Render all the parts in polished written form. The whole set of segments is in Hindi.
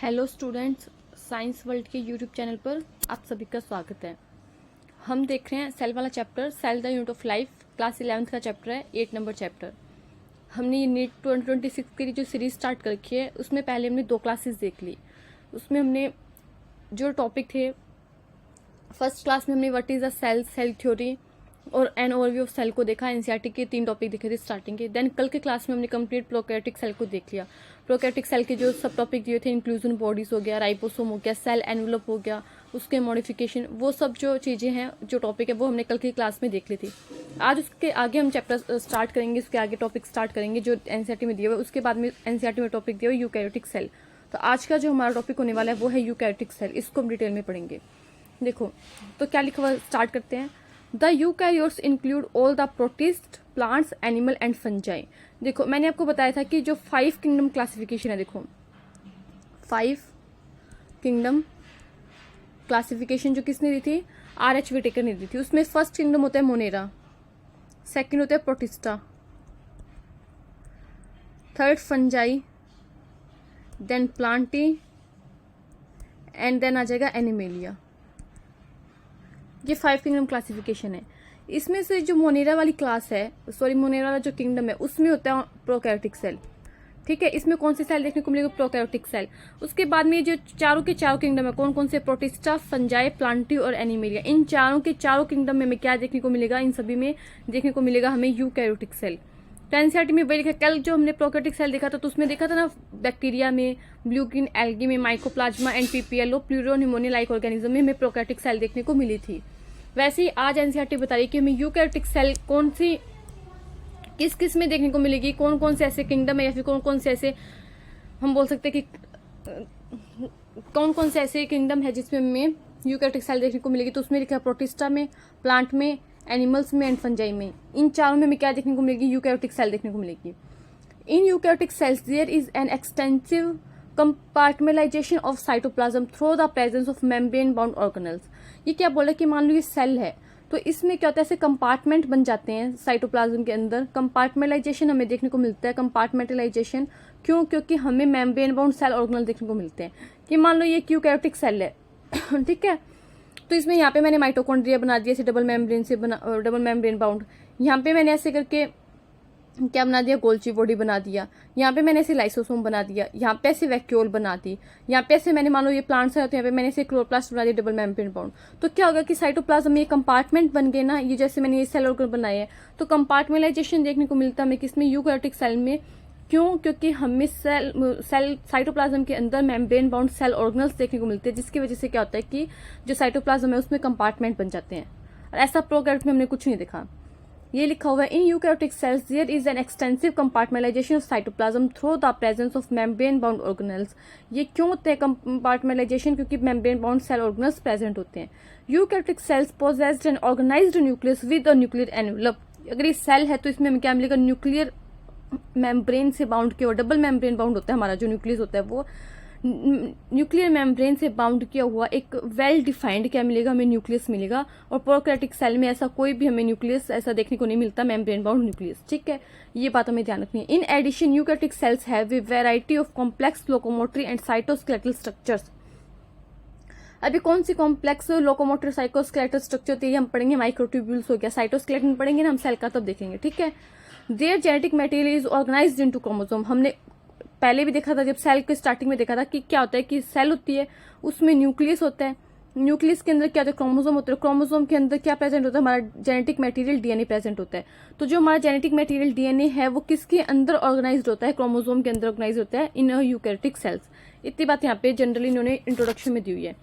हेलो स्टूडेंट्स, साइंस वर्ल्ड के यूट्यूब चैनल पर आप सभी का स्वागत है। हम देख रहे हैं सेल वाला chapter, cell the unit of life, class 11th का चैप्टर है, 8 नंबर चैप्टर। हमने ये नीट 2026 की जो सीरीज स्टार्ट कर रखी है उसमें पहले हमने 2 क्लासेस देख ली। उसमें हमने जो टॉपिक थे, फर्स्ट क्लास में हमने what is a cell, cell theory और एन ओवरव्यू ऑफ सेल को देखा। एनसीईआरटी के 3 टॉपिक देखे थे स्टार्टिंग के। देन कल के क्लास में हमने कंप्लीट प्रोकैरियोटिक सेल को देख लिया। प्रोकैरियोटिक सेल के जो सब टॉपिक दिए थे, इंक्लूजन बॉडीज हो गया, राइबोसोम हो गया, सेल एनवेलप हो गया, उसके मॉडिफिकेशन, वो सब जो चीज़ें हैं, जो टॉपिक है वो हमने कल की क्लास में देख ली थी। आज उसके आगे हम चैप्टर स्टार्ट करेंगे, उसके आगे टॉपिक स्टार्ट करेंगे जो एनसीईआरटी में दिए हुए। उसके बाद में एनसीईआरटी में टॉपिक दिया हुआ यूकैरियोटिक सेल। तो आज का जो हमारा टॉपिक होने वाला है वो है यूकैरियोटिक सेल। इसको हम डिटेल में पढ़ेंगे। देखो तो क्या लिखा हुआ, स्टार्ट करते हैं। The eukaryotes include all the protist, plants, animal and fungi. देखो मैंने आपको बताया था कि जो 5 किंगडम क्लासिफिकेशन है, देखो 5 किंगडम क्लासिफिकेशन जो किसने दी थी, R.H. विटेकर ने दी थी। उसमें फर्स्ट किंगडम होता है मोनेरा, सेकंड होता है Protista, third Fungi, then Plantae and then आ जाएगा एनिमेलिया। ये 5 किंगडम क्लासिफिकेशन है। इसमें से जो मोनेरा वाली क्लास है, सॉरी मोनेरा वाला जो किंगडम है, उसमें होता है प्रोकैरियोटिक सेल। ठीक है, इसमें कौन सी सेल देखने को मिलेगा, प्रोकैरियोटिक सेल। उसके बाद में ये जो चारों के चारों किंगडम है, कौन कौन से, प्रोटिस्टा, फंजाई, प्लांटी और एनिमेलिया। इन चारों के चारों किंगडम में हमें क्या देखने को मिलेगा, इन सभी में देखने को मिलेगा हमें यूकैरियोटिक सेल। तो एनसीईआरटी में वही लिखा, कल जो हमने प्रोकैरियोटिक सेल देखा था तो उसमें देखा था ना, बैक्टीरिया में, ब्लू ग्रीन एल्गी में, mycoplasma and PPLO, pleuropneumonia like organism में हमें प्रोकैरियोटिक सेल देखने को मिली थी। वैसे ही आज एनसीईआरटी बता रही है कि हमें यूकैरियोटिक सेल कौन सी, किस किस में देखने को मिलेगी, कौन कौन से ऐसे किंगडम है, या फिर कौन कौन से ऐसे हम बोल सकते हैं कि कौन कौन से ऐसे किंगडम है जिसमें हमें यूकैरियोटिक सेल देखने को मिलेगी। तो उसमें लिखा है प्रोटिस्टा में, प्लांट में, एनिमल्स में एंड फंजाई में। इन चारों में हमें क्या देखने को मिलेगी, यूकैरियोटिक सेल देखने को मिलेगी। In eukaryotic cells there is an extensive compartmentalisation of cytoplasm through the presence of membrane bound organelles. ये क्या बोला कि मान लो ये सेल है तो इसमें क्या होता है, ऐसे कंपार्टमेंट बन जाते हैं साइटोप्लाज्म के अंदर। कंपार्टमेंटलाइजेशन हमें देखने को मिलता है। कंपार्टमेंटलाइजेशन क्यों, क्योंकि हमें मेम्ब्रेन बाउंड सेल ऑर्गेनेल देखने को मिलते हैं। कि मान लो ये यूकैरियोटिक सेल है ठीक है, तो इसमें यहाँ पे मैंने माइटोकॉन्ड्रिया बना दिया, डबल मेम्ब्रेन बाउंड। यहाँ पे मैंने ऐसे करके क्या बना दिया, गोल्ची बॉडी बना दिया। यहाँ पे मैंने ऐसे लाइसोसोम बना दिया, यहाँ पे ऐसे वैक्यूल बना दी, यहाँ पे ऐसे मैंने मान लो ये प्लांट्स है तो यहाँ पे मैंने ऐसे क्लोरोप्लास्ट बना दिया, डबल मेम्ब्रेन बाउंड। तो क्या होगा कि साइटोप्लाज्म में ये कंपार्टमेंट बन गए ना, ये जैसे मैंने ये सेल ऑर्गन बनाए हैं। तो कंपार्टमेंटलाइजेशन देखने को मिलता है हमें किसमें, यूकैरियोटिक सेल में। क्यों, क्योंकि हमें सेल साइटोप्लाज्म के अंदर मेम्ब्रेन बाउंड सेल ऑर्गेनल्स देखने को मिलते हैं, जिसकी वजह से क्या होता है कि जो साइटोप्लाज्म है उसमें कंपार्टमेंट बन जाते हैं। और ऐसा प्रोकैरियोट में हमने कुछ नहीं देखा। ये लिखा हुआ है, in eukaryotic cells there is an extensive compartmentalisation of cytoplasm through the presence of membrane bound organelles. ये क्यों होते हैं कंपार्टमेंटलाइजेशन, क्योंकि membrane bound cell organelles present होते हैं। Eukaryotic cells possessed an organised nucleus with a nuclear envelope. अगर ये सेल है तो इसमें हमें क्या मिलेगा, न्यूक्लियर मेम्ब्रेन से बाउंड किया हुआ, डबल मेम्ब्रेन बाउंड होता है हमारा जो न्यूक्लियस होता है, वो न्यूक्लियर मेम्ब्रेन से बाउंड किया हुआ एक वेल डिफाइंड क्या मिलेगा, हमें न्यूक्लियस मिलेगा। और प्रोकैरियोटिक सेल में ऐसा कोई भी हमें न्यूक्लियस ऐसा देखने को नहीं मिलता, मेम्ब्रेन बाउंड न्यूक्लियस। ठीक है, ये बात हमें ध्यान रखनी है। In addition eukaryotic cells have a variety of complex locomotory and cytoskeletal structures. अभी कौन सी कॉम्प्लेक्स लोकोमोटर साइकोस्केलेटल स्ट्रक्चर होती है हम पढ़ेंगे, माइक्रोट्यूब्यूल्स हो गया, साइटोस्केलेटन पढ़ेंगे ना हम सेल का, तब देखेंगे। ठीक है, there genetic material is organised into chromosome. हमने पहले भी देखा था, जब सेल के स्टार्टिंग में देखा था कि क्या होता है कि सेल होती है, उसमें न्यूक्लियस होता है, न्यूक्लियस के अंदर क्या होता है, क्रोमोसोम होता है, क्रोमोसोम के अंदर क्या प्रेजेंट होता है, हमारा जेनेटिक मटेरियल डीएनए प्रेजेंट होता है। तो जो हमारा जेनेटिक मटेरियल डीएनए है वो किसके अंदर ऑर्गेनाइज्ड होता है, क्रोमोसोम के अंदर ऑर्गेनाइज होता है, इन यूकैरियोटिक सेल्स। इतनी बात यहाँ पे जनरली इन्होंने इंट्रोडक्शन में दी हुई है।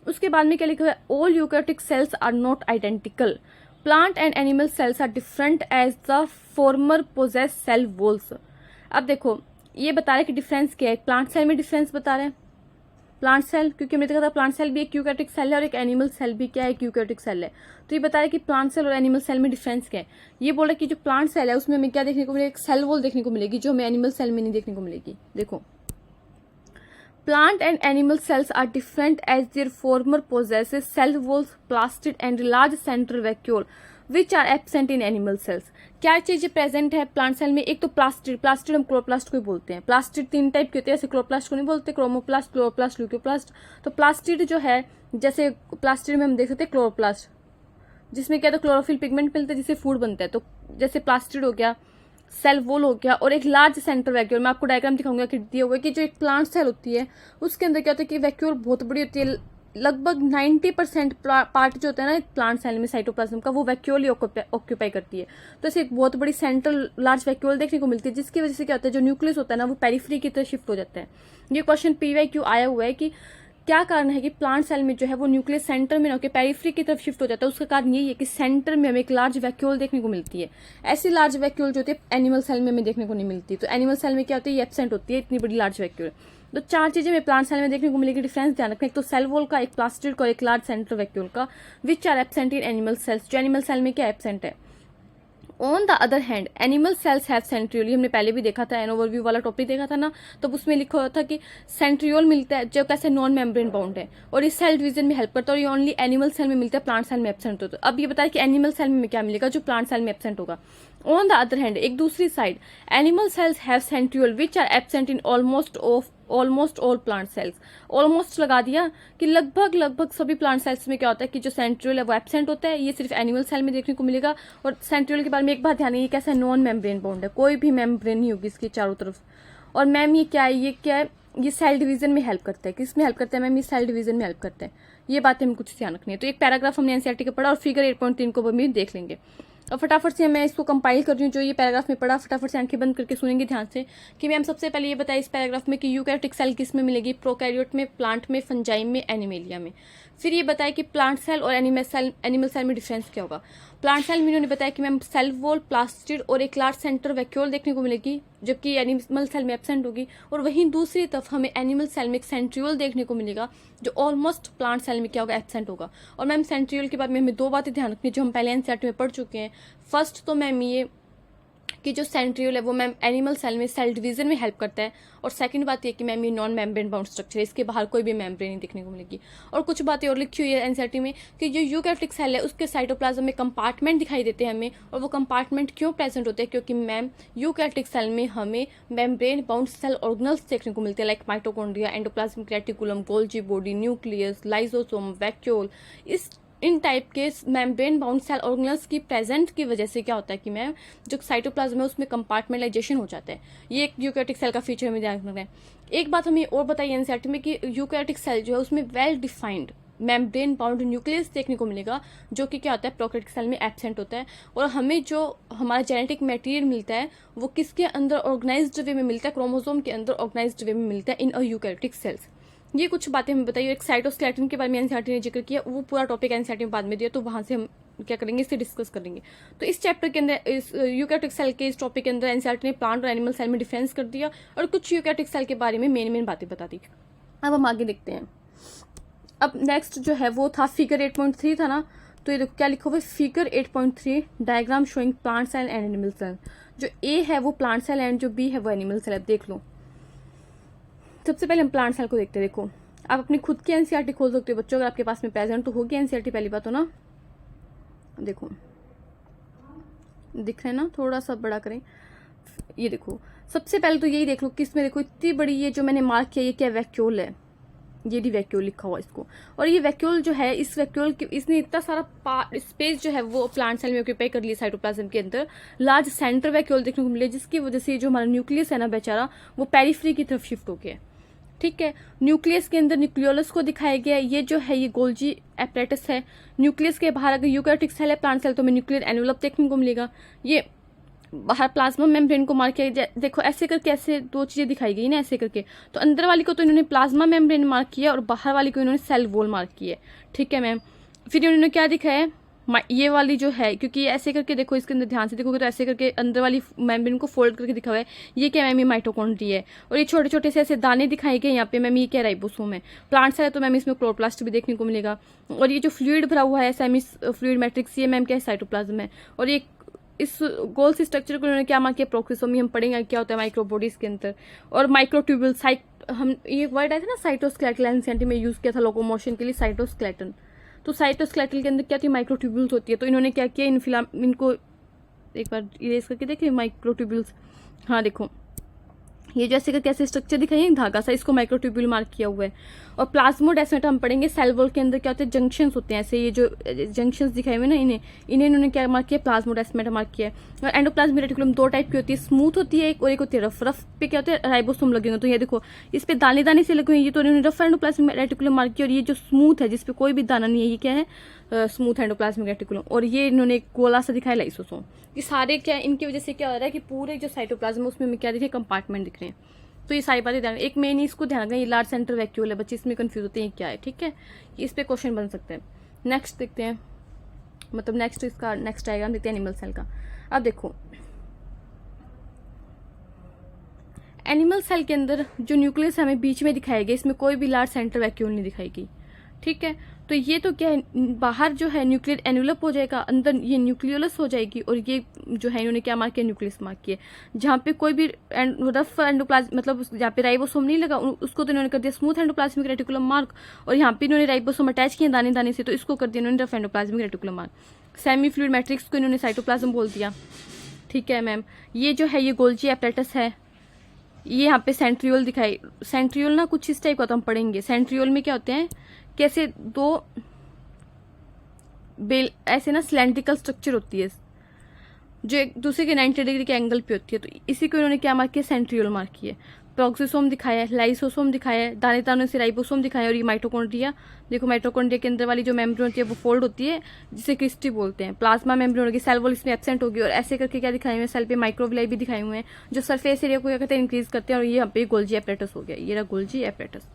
उसके बाद में क्या लिखा है, all eukaryotic cells are not identical, plant and animal cells are different as the former possess cell walls. अब देखो ये बता रहा है कि डिफरेंस क्या है, प्लांट सेल में डिफरेंस बता रहे हैं, प्लांट सेल, क्योंकि हमने देखा था प्लांट सेल भी एक यूकैरियोटिक सेल है और एक एनिमल सेल भी क्या है, एक यूकैरियोटिक सेल है। तो ये बता रहा है कि प्लांट सेल और एनिमल सेल में डिफरेंस क्या है। ये बोल रहा है कि जो प्लांट सेल है उसमें हमें क्या देखने को मिलेगा, एक सेल वॉल देखने को मिलेगी, जो हमें एनिमल सेल में नहीं देखने को मिलेगी। देखो, plant and animal cells are different as their former possesses cell walls, plastid and large central vacuole which are absent in animal cells। क्या चीज़ें प्रेजेंट है प्लांट सेल में? एक तो प्लास्टिड, प्लास्टिड हम क्लोरोप्लास्ट को ही बोलते हैं। प्लास्टिड 3 टाइप के होते हैं, जैसे क्लोरोप्लास्ट को नहीं बोलते, क्रोमोप्लास्ट, क्लोरोप्लास्ट, ल्यूकोप्लास्ट। तो प्लास्टिड जो है, जैसे प्लास्टिड में हम देख सकते हैं क्लोरोप्लास्ट, जिसमें क्या तो क्लोरोफिल पिगमेंट मिलता है जिससे फूड बनता है। तो जैसे प्लास्टिड हो गया, सेल वॉल हो गया, और एक लार्ज सेंटर वैक्यूल। मैं आपको डायग्राम दिखाऊंगा कि दिया हुआ है कि जो एक प्लांट सेल होती है उसके अंदर क्या होता है कि वैक्यूल बहुत बड़ी होती है। लगभग 90% पार्ट जो होता है ना एक प्लांट सेल में साइटोप्लाज्म का, वो वैक्यूल ही ऑक्यूपाई करती है। तो ऐसे एक बहुत बड़ी सेंट्रल लार्ज वैक्यूल देखने को मिलती है, जिसकी वजह से क्या होता है जो न्यूक्लियस होता है ना वो पेरिफेरी की तरफ शिफ्ट हो जाता है। ये क्वेश्चन PYQ आया हुआ है कि क्या कारण है कि प्लांट सेल में जो है वो न्यूक्लियस सेंटर में ना होकर पेरिफेरी की तरफ शिफ्ट हो जाता है। उसका कारण यही है कि सेंटर में हमें एक लार्ज वैक्यूल देखने को मिलती है। ऐसी लार्ज वैक्यूल जो होती है एनिमल सेल में हमें देखने को नहीं मिलती। तो एनिमल सेल में क्या होती है, ये एब्सेंट होती है इतनी बड़ी लार्ज वैक्यूल। तो 4 चीजें हमें प्लांट सेल में देखने को मिलेगी। डिफरेंस ध्यान रखना, एक तो सेल वॉल का, एक प्लास्टिड का और एक लार्ज सेंटर वैक्यूल का, which are absent in animal cells. जो एनिमल सेल में क्या एब्सेंट है। On the other hand animal cells have centriole. हमने पहले भी देखा था, एन ओवरव्यू वाला टॉपिक देखा था ना, तो उसमें लिखा हुआ था कि सेंट्रियोल मिलता है जो कैसे नॉन मेम्ब्रेन बाउंड है और इस सेल डिवीजन में हेल्प करता है, और ये ओनली एनिमल सेल में मिलता है, प्लांट सेल में एब्सेंट होता है। अब ये बताया कि एनिमल सेल में क्या मिलेगा जो प्लांट सेल में एब्सेंट होगा। ऑन द अदर हैंड, एक दूसरी side, animal cells have centriole which are absent in almost all plant cells. Almost लगा दिया कि लगभग सभी प्लांट सेल्स में क्या होता है कि जो सेंट्रियोल है वो एब्सेंट होता है। ये सिर्फ एनिमल सेल में देखने को मिलेगा। और सेंट्रियोल के बारे में एक बात ध्यान, ये कैसा नॉन मेम्ब्रेन बाउंड है, कोई भी मेम्ब्रेन नहीं होगी इसकी चारों तरफ। और मैम ये क्या है, ये सेल डिवीजन में हेल्प करता है। किस में हेल्प करता है मैम, ये सेल डिवीजन में हेल्प करता है। ये बातें हमें कुछ ध्यान रखनी है। तो एक पैराग्राफ हमने एनसीईआरटी का पढ़ा और फिगर 8.3 को भी देख लेंगे। और फटाफट से मैं इसको कंपाइल कर रही हूँ, जो ये पैराग्राफ में पढ़ा, फटाफट से आंखें बंद करके सुनेंगे ध्यान से कि मैम सबसे पहले ये बताया इस पैराग्राफ में कि यूकैरियोटिक सेल किस में मिलेगी, प्रोकैरियोट में, प्लांट में, फंजाई में, एनिमेलिया में। फिर ये बताया कि प्लांट सेल और एनिमल सेल में डिफरेंस क्या होगा। प्लांट सेल में इन्होंने बताया कि मैम सेल वॉल, प्लास्टिड और एक लार्ज सेंटर वैक्यूल देखने को मिलेगी, जबकि एनिमल सेल में एब्सेंट होगी। और वहीं दूसरी तरफ हमें एनिमल सेल में एक सेंट्रियोल देखने को मिलेगा जो ऑलमोस्ट प्लांट सेल में क्या होगा, एब्सेंट होगा। और मैम सेंट्रियोल के बारे में हमें 2 बातें ध्यान रखनी जो हम पहले एनसीईआरटी में पढ़ चुके हैं। फर्स्ट तो मैम ये कि जो सेंट्रियोल है वो मैम एनिमल सेल में सेल डिवीजन में हेल्प करता है, और सेकंड बात ये कि मैम ये नॉन मेम्ब्रेन बाउंड स्ट्रक्चर है, इसके बाहर कोई भी मेम्ब्रेन नहीं देखने को मिलेगी। और कुछ बातें और लिखी हुई है एनसीईआरटी में कि जो यूकैरियोटिक सेल है उसके साइटोप्लाज्म में कंपार्टमेंट दिखाई देते हैं हमें। और वो कंपार्टमेंट क्यों प्रेजेंट होते हैं, क्योंकि मैम यूकैरियोटिक सेल में हमें मेम्ब्रेन बाउंड सेल ऑर्गेनल्स देखने को मिलते हैं, like mitochondria, endoplasmic reticulum, Golgi body, nucleus, lysosome, vacuole. इन टाइप के मेम्ब्रेन बाउंड सेल ऑर्गेनल्स की प्रेजेंट की वजह से क्या होता है कि मैम जो साइटोप्लाज्म है उसमें कंपार्टमेंटलाइजेशन हो जाता है। ये एक यूकैरियोटिक सेल का फीचर हमें ध्यान रखना है। एक बात हमें और बताइए एनसीईआरटी में कि यूकैरियोटिक सेल जो है उसमें well defined membrane bound nucleus देखने को मिलेगा, जो कि क्या होता है प्रोकैरियोटिक सेल में एब्सेंट होता है। और हमें जो हमारा जेनेटिक मटेरियल मिलता है वो किसके अंदर ऑर्गेनाइज्ड वे में मिलता है, क्रोमोसोम के अंदर ऑर्गेनाइज्ड वे में मिलता है इन अ यूकैरियोटिक सेल्स। ये कुछ बातें हमें बताइए। एक साइटोस्केलेटन के बारे में एनसीईआरटी ने जिक्र किया, वो पूरा टॉपिक एनसीईआरटी में बाद में दिया, तो वहां से हम क्या करेंगे, इससे डिस्कस करेंगे। तो इस चैप्टर के अंदर, इस यूकैरियोटिक सेल के इस टॉपिक के अंदर एनसीईआरटी ने प्लांट और एनिमल सेल में डिफरेंस कर दिया और कुछ यूकैरियोटिक सेल के बारे में मेन बातें बता दी। अब हम आगे देखते हैं। अब नेक्स्ट जो है वो था फिगर 8.3 था ना, तो ये देखो क्या लिखा हुआ है, figure 8.3 diagram showing plant cell and animal cell. जो ए है वो प्लांट सेल एंड जो बी है वो एनिमल सेल है। देख लो, सबसे पहले हम प्लांट सेल को देखते हैं। देखो आप अपनी खुद की एनसीईआरटी खोल सकते हो बच्चों, अगर आपके पास में प्रेजेंट तो होगी एनसीईआरटी, पहली बात हो ना। देखो दिख रहे हैं ना, थोड़ा सा बड़ा करें। ये देखो सबसे पहले तो यही देख लो, किसमें देखो इतनी बड़ी ये जो मैंने मार्क किया, ये क्या वैक्यूल है, ये भी वैक्यूल लिखा हुआ इसको। और ये वैक्यूल जो है, इस वैक्यूल की इसने इतना सारा स्पेस जो है वो प्लांट सेल में ऑक्यूपाई कर लिया साइटोप्लाज्म के अंदर। लार्ज सेंटर वैक्यूल देखने को मिले, जिसकी वजह से जो हमारा न्यूक्लियस है ना बेचारा, वो पेरिफेरी की तरफ शिफ्ट हो गया। ठीक है, न्यूक्लियस के अंदर न्यूक्लियोलस को दिखाया गया। ये जो है ये गोल्जी एपरेटस है। न्यूक्लियस के बाहर अगर यूकैरियोटिक सेल है प्लांट सेल, तो हमें न्यूक्लियर एनवेलप देखने को मिलेगा। ये बाहर प्लाज्मा मेम्ब्रेन को मार्क किया, देखो ऐसे करके, ऐसे 2 चीजें दिखाई गई ना ऐसे करके। तो अंदर वाली को तो इन्होंने प्लाज्मा मेम्ब्रेन मार्क किया और बाहर वाली को इन्होंने सेल वॉल मार्क किया। ठीक है मैम, फिर इन्होंने क्या दिखाया, ये वाली जो है, क्योंकि ये ऐसे करके देखो, इसके अंदर ध्यान से देखोगे तो ऐसे करके अंदर वाली मेम्ब्रेन को फोल्ड करके दिखा हुआ है। ये क्या मैम, ये माइटोकॉन्ड्रिया है। और ये छोटे छोटे से ऐसे दाने दिखाए गए यहाँ पे मैम, ये क्या राइबोसोम है। प्लांट सेल है तो मैम इसमें क्लोरोप्लास्ट भी देखने को मिलेगा। और ये जो फ्लूइड भरा हुआ है सेमी फ्लूइड मैट्रिक्स, ये मैम क्या है, साइटोप्लाज्म है। और ये इस गोल सी स्ट्रक्चर को उन्होंने क्या मार्क किया, प्रोक्रिसोमी। हम पढ़ेंगे क्या होता है माइक्रोबॉडीज के अंदर। और माइक्रोट्यूब्यूल, हम ये वर्ड आया था ना साइटोस्केलेटल, एनसीईआरटी में यूज किया था लोकोमोशन के लिए साइटोस्केलेटन। तो साइटोस्केलेटल के अंदर क्या थी, माइक्रोट्यूब्यूल्स होती है। तो इन्होंने क्या किया, इनको एक बार इरेज करके देखिए माइक्रोट्यूब्यूल्स। हाँ देखो ये जैसे का कैसे स्ट्रक्चर दिखाई है, धागा सा, इसको माइक्रोट्यूब्यूल मार्क किया हुआ है। और प्लाज्मोडेस्माटा हम पढ़ेंगे, सेल वॉल के अंदर क्या होते हैं, जंक्शंस होते हैं ऐसे, ये जो जंक्शंस दिखाए हुए ना इन्हें इन्होंने क्या मार्क किया, प्लाज्मोडेस्माटा मार्क किया है। और एंडोप्लाज्मिक रेटिकुलम दो टाइप की होती है, स्मूथ होती है एक, और एक होती है रफ। रफ पे क्या होता है, राइबोसोम लगे हुए, तो ये देखो इस पे दाने दाने से लगे हुए हैं, ये तो इन्होंने रफ एंडोप्लाज्मिक रेटिकुलम मार्क किया। और ये जो स्मूथ है जिसपे कोई भी दाना नहीं है, ये क्या है, स्मूथ एंडोप्लाज्मिक रेटिकुलम। और ये इन्होंने एक गोला सा दिखाया, लाइसोसोम। ये सारे क्या है, इनकी वजह से क्या हो रहा है कि पूरे जो साइटोप्लाज्म उसमें हमें क्या दिख रहे हैं, कंपार्टमेंट दिख रहे हैं। तो ये सारी बातें ध्यान, एक मेन इसको ध्यान रखना, ये लार्ज सेंटर वैक्यूल है, बच्चे इसमें कंफ्यूज होते हैं क्या है, ठीक है। इस पे क्वेश्चन बन सकते हैं। नेक्स्ट देखते हैं, मतलब नेक्स्ट इसका नेक्स्ट डायग्राम देखते हैं एनिमल सेल का। अब देखो एनिमल सेल के अंदर जो न्यूक्लियस हमें बीच में दिखाया गया, इसमें कोई भी लार्ज सेंटर वैक्यूल नहीं दिखाएगी, ठीक है। तो ये तो क्या है, बाहर जो है न्यूक्लियर एन्वलप हो जाएगा, अंदर ये न्यूक्लियोलस हो जाएगी। और ये जो है इन्होंने क्या मार्क किया, न्यूक्लियस मार्क किया। जहाँ पे कोई भी रफ एंडोप्लाज्म, मतलब जहाँ पे राइबोसोम नहीं लगा उसको तो इन्होंने कर दिया स्मूथ एंडोप्लाज्मिक रेटिकुलम मार्क। और यहाँ पे इन्होंने राइबोसोम अटैच किए दाने दाने से, तो इसको कर दिया इन्होंने rough endoplasmic reticulum mark. Semi fluid matrix को इन्होंने साइटोप्लाज्म बोल दिया, ठीक है मैम। ये जो है ये गोल्जी एपरेटस है। ये यहाँ पे सेंट्रियोल दिखाई, सेंट्रियोल ना कुछ इस टाइप का तो हम पढ़ेंगे। सेंट्रियोल में क्या होते हैं, कैसे दो बेल ऐसे ना सिलेंड्रिकल स्ट्रक्चर होती है जो एक दूसरे के 90 डिग्री के एंगल पे होती है, तो इसी को इन्होंने क्या मार्क किया, सेंट्रियोल मार्क किया। प्रोक्सिसोम दिखाया है, लाइसोसोम दिखाया है, दाने दानों से राइबोसोम दिखाया है। और ये माइटोकॉन्ड्रिया, देखो माइटोकॉन्ड्रिया के अंदर वाली जो मेम्ब्रेन होती है वो फोल्ड होती है, जिसे क्रिस्टी बोलते हैं। प्लाज्मा मेम्ब्रेन होगी, सेल वॉल इसमें एब्सेंट होगी। और ऐसे करके क्या दिखाए हुए हैं, सेल पे माइक्रोविलाई भी दिखाए हुए हैं जो सरफेस एरिया को क्या कहते हैं, इंक्रीज करते हैं। और ये यहाँ पे गोल्जी एपरेटस हो गया, ये रहा गोल्जी एपरेटस।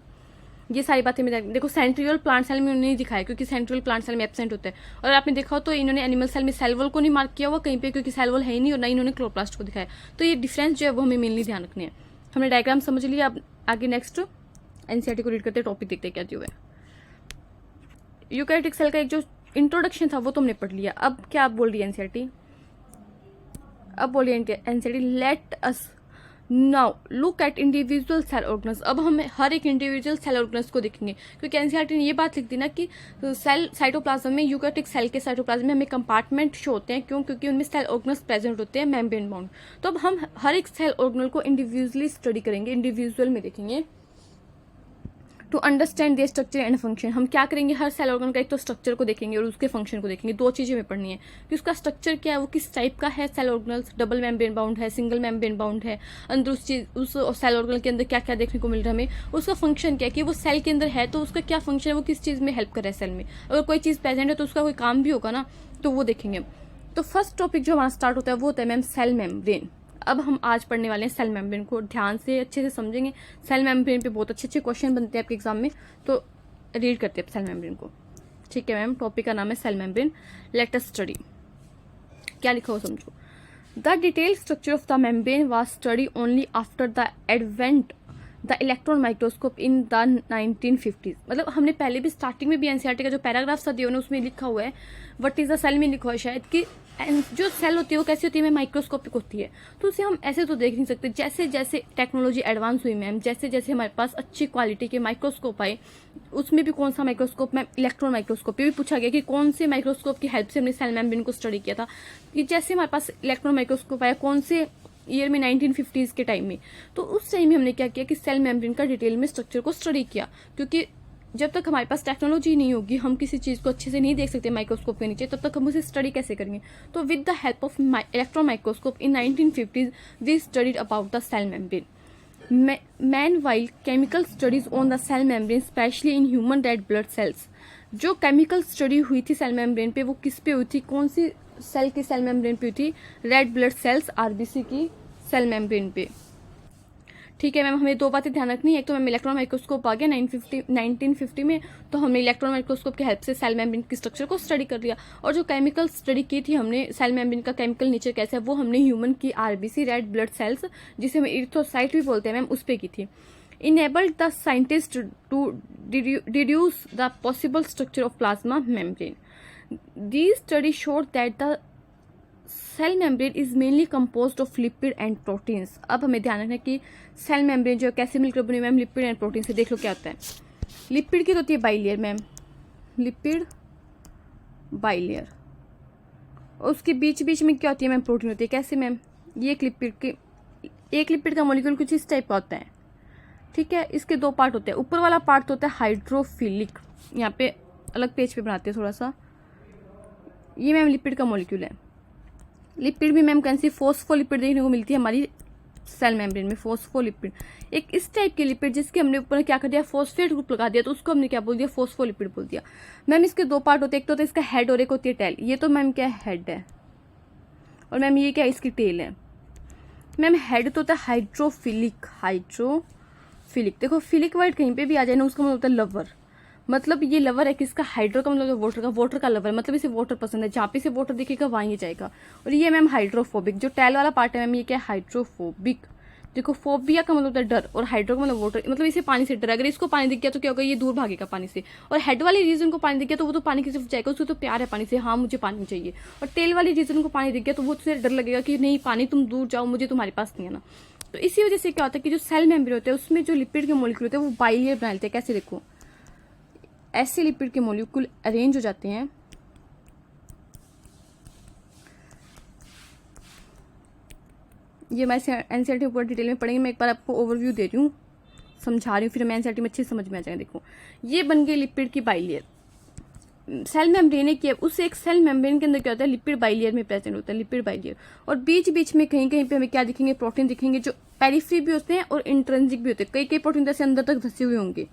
ये सारी बातें में देखो सेंट्रियोल प्लांट सेल में नहीं दिखाया, क्योंकि सेंट्रियोल प्लांट सेल में एब्सेंट होता है। और आपने देखा हो तो इन्होंने एनिमल सेल में सेल वॉल को नहीं मार्क किया हुआ कहीं पे, क्योंकि सेल वॉल है ही नहीं, और ना इन्होंने क्लोरोप्लास्ट को दिखाया। तो ये डिफरेंस जो है वो हमें मेनली ध्यान रखने हैं। हमने डायग्राम समझ लिया, अब आगे नेक्स्ट एनसीईआरटी को रीड करते, टॉपिक देखते क्या जो है। यूकैरियोटिक सेल का एक जो इंट्रोडक्शन था वो तो हमने पढ़ लिया। अब क्या बोल रही है एनसीईआरटी, अब बोलिए NCERT, let us now look at individual cell organelles. अब हम हर एक इंडिविजुअल सेल ऑर्गेनल्स को देखेंगे, क्योंकि एनसीईआरटी ने ये बात लिख दी ना कि सेल साइटोप्लाज्म में, यूकैरियोटिक सेल के साइटोप्लाज्म में हमें कंपार्टमेंट शो होते हैं। क्यों, क्योंकि उनमें सेल ऑर्गेनल्स प्रेजेंट होते हैं मेम्ब्रेन बाउंड। तो अब हम हर एक सेल ऑर्गेनल को इंडिविजुअली स्टडी करेंगे, इंडिविजुअल में देखेंगे to understand their structure and function. हम क्या करेंगे, हर सेल ऑर्गन का एक तो स्ट्रक्चर को देखेंगे और उसके फंक्शन को देखेंगे। दो चीजें हमें पढ़नी है कि उसका स्ट्रक्चर क्या है, वो किस टाइप का है। Cell organelles double membrane bound है, सिंगल मेम्ब्रेन बाउंड है, अंदर उस सेल ऑर्गन के अंदर क्या क्या देखने को मिल रहा है हमें। उसका फंक्शन क्या है कि वो सेल के अंदर है तो उसका क्या फंक्शन है, वो किस चीज में हेल्प कर रहा है सेल में। अगर कोई चीज प्रेजेंट है तो उसका कोई काम भी होगा ना, तो वो देखेंगे। तो फर्स्ट टॉपिक जो हमारा स्टार्ट होता है वो होता है मैम सेल मेम्ब्रेन। अब हम आज पढ़ने वाले हैं सेल मेम्ब्रेन को, ध्यान से अच्छे से समझेंगे। सेल मेम्ब्रेन पे बहुत अच्छे अच्छे क्वेश्चन बनते हैं आपके एग्जाम में, तो रीड करते हैं सेल मेम्ब्रेन को, ठीक है मैम। टॉपिक का नाम है cell membrane, let us study. क्या लिखा हो समझो। The detail structure of the membrane was study only after the advent the electron microscope in the 1950s। मतलब हमने पहले भी स्टार्टिंग में भी एनसीईआरटी का जो पैराग्राफ था दिया उसमें लिखा हुआ है, व्हाट इज द सेल में लिखा हुआ है शायद कि जो सेल होती है वो कैसी होती है, माइक्रोस्कोपिक होती है। तो उसे हम ऐसे तो देख नहीं सकते। जैसे जैसे टेक्नोलॉजी एडवांस हुई मैम, जैसे जैसे हमारे पास अच्छी क्वालिटी के माइक्रोस्कोप आए, उसमें भी कौन सा माइक्रोस्कोप मैम, इलेक्ट्रॉन माइक्रोस्कोप। ये भी पूछा गया कि कौन से माइक्रोस्कोप की हेल्प से हमने सेल मेम्ब्रेन को स्टडी किया था। कि जैसे हमारे पास इलेक्ट्रॉन माइक्रोस्कोप आया कौन से ईयर में, 1950s के टाइम में। तो उस टाइम में हमने क्या किया कि सेल मेम्ब्रेन का डिटेल में स्ट्रक्चर को स्टडी किया, क्योंकि जब तक हमारे पास टेक्नोलॉजी नहीं होगी, हम किसी चीज को अच्छे से नहीं देख सकते माइक्रोस्कोप के नीचे, तब तक हम उसे स्टडी कैसे करेंगे। तो with the help of electron microscope in 1950s we studied about the cell membrane. Meanwhile, chemical studies on the cell membrane, especially in human red blood cells, जो केमिकल स्टडी हुई थी सेल मेम्ब्रेन पे वो किस पे हुई थी, कौन सी सेल की सेल मेम्ब्रेन पे हुई थी, रेड ब्लड सेल्स आरबीसी की सेल मेम्ब्रेन पे, ठीक है मैम। हमें दो बातें ध्यान रखनी है, एक तो मैम इलेक्ट्रॉन माइक्रोस्कोप आ गया 1950 में, तो हमने इलेक्ट्रॉन माइक्रोस्कोप की हेल्प से सेल मेम्ब्रेन की स्ट्रक्चर को स्टडी कर लिया। और जो केमिकल स्टडी की थी हमने सेल मेम्ब्रेन का केमिकल नेचर कैसा है, वो हमने ह्यूमन की आरबीसी रेड ब्लड सेल्स, जिसे हम इरिथ्रोसाइट भी बोलते हैं मैम, उस पे की थी। enabled the scientist to deduce the possible structure of plasma membrane. These studies showed that the cell membrane is mainly composed of lipid and proteins. अब हमें ध्यान रखना है कि सेल मेम्ब्रेन जो कैसे मिलकर बनी मैम, लिपिड एंड प्रोटीन से। देख लो क्या होता है, लिपिड की तो होती है बाइलेयर मैम, लिपिड बाइलेयर, और उसके बीच बीच में क्या होती है मैम, प्रोटीन होती है। कैसे मैम, ये एक लिपिड का मॉलिक्यूल कुछ इस टाइप का होता है, ठीक है। इसके दो पार्ट होते हैं, ऊपर वाला पार्ट तो होता है हाइड्रोफिलिक, यहाँ पे अलग पेज पे बनाते हैं थोड़ा सा। ये मैम लिपिड का मॉलिक्यूल है। लिपिड भी मैम कैसी, फोस्फोलिपिड देखने को मिलती है हमारी सेल मेम्ब्रेन में। फोस्फोलिपिड एक इस टाइप के लिपिड जिसके हमने ऊपर क्या कर दिया, फॉस्फेट ग्रुप लगा दिया, तो उसको हमने क्या बोल दिया, फोस्फोलिपिड बोल दिया। मैम इसके दो पार्ट होते हैं, एक तो होता है इसका हेड और एक होती है टेल। ये तो मैम क्या है, हेड है, और मैम ये क्या है, इसकी टेल है। मैम हेड तो होता है हाइड्रोफिलिक, देखो फिलिक वर्ड कहीं पे भी आ जाए ना, उसका मतलब होता है लवर। मतलब ये लवर है किसका, हाइड्रो का मतलब वाटर का लवर, मतलब इसे वाटर पसंद है, जहाँ पे इसे वाटर दिखेगा वहाँ ये जाएगा। और ये मैम हाइड्रोफोबिक, जो टेल वाला पार्ट है मैम ये क्या है, हाइड्रोफोबिक। देखो फोबिया का मतलब होता है डर, और हाइड्रो का मतलब वाटर, मतलब इसे पानी से डर है। अगर इसको पानी दिख गया तो क्या होगा, ये दूर भागेगा पानी से। और हेड वाली रीजन को पानी दिख गया तो वो तो पानी की तरफ जाएगा, उसको तो प्यार है पानी से, हाँ मुझे पानी चाहिए। और टेल वाली रीजन को पानी दिख गया तो वो तुझे डर लगेगा कि नहीं पानी तुम दूर जाओ, मुझे तुम्हारे पास नहीं है ना। तो इसी वजह से क्या होता है कि जो सेल मेम्ब्रेन होते हैं उसमें जो लिपिड के मॉलिक्यूल होते हैं वो बाइलेयर बना लेते हैं। कैसे, देखो ऐसे लिपिड के मॉलिक्यूल अरेंज हो जाते हैं। ये मैं एनसीईआरटी ऊपर डिटेल में पढ़ेंगे, मैं एक बार आपको ओवरव्यू दे रही हूँ, समझा रही हूँ, फिर मैं एनसीईआरटी में अच्छे समझ में आ जाएगा। देखो ये बन गई लिपिड की बाइलेयर। सेल मेम्ब्रेन की उस एक सेल मेम्ब्रेन के अंदर क्या होता है, लिपिड बाइलेयर में प्रेजेंट होता है, लिपिड बाइलेयर। और बीच बीच में कहीं कहीं पे हमें क्या दिखेंगे, प्रोटीन दिखेंगे, जो पेरिफेरी भी होते हैं और इंट्रिंसिक भी होते हैं। कई प्रोटीन जैसे अंदर तक धसे हुए होंगे,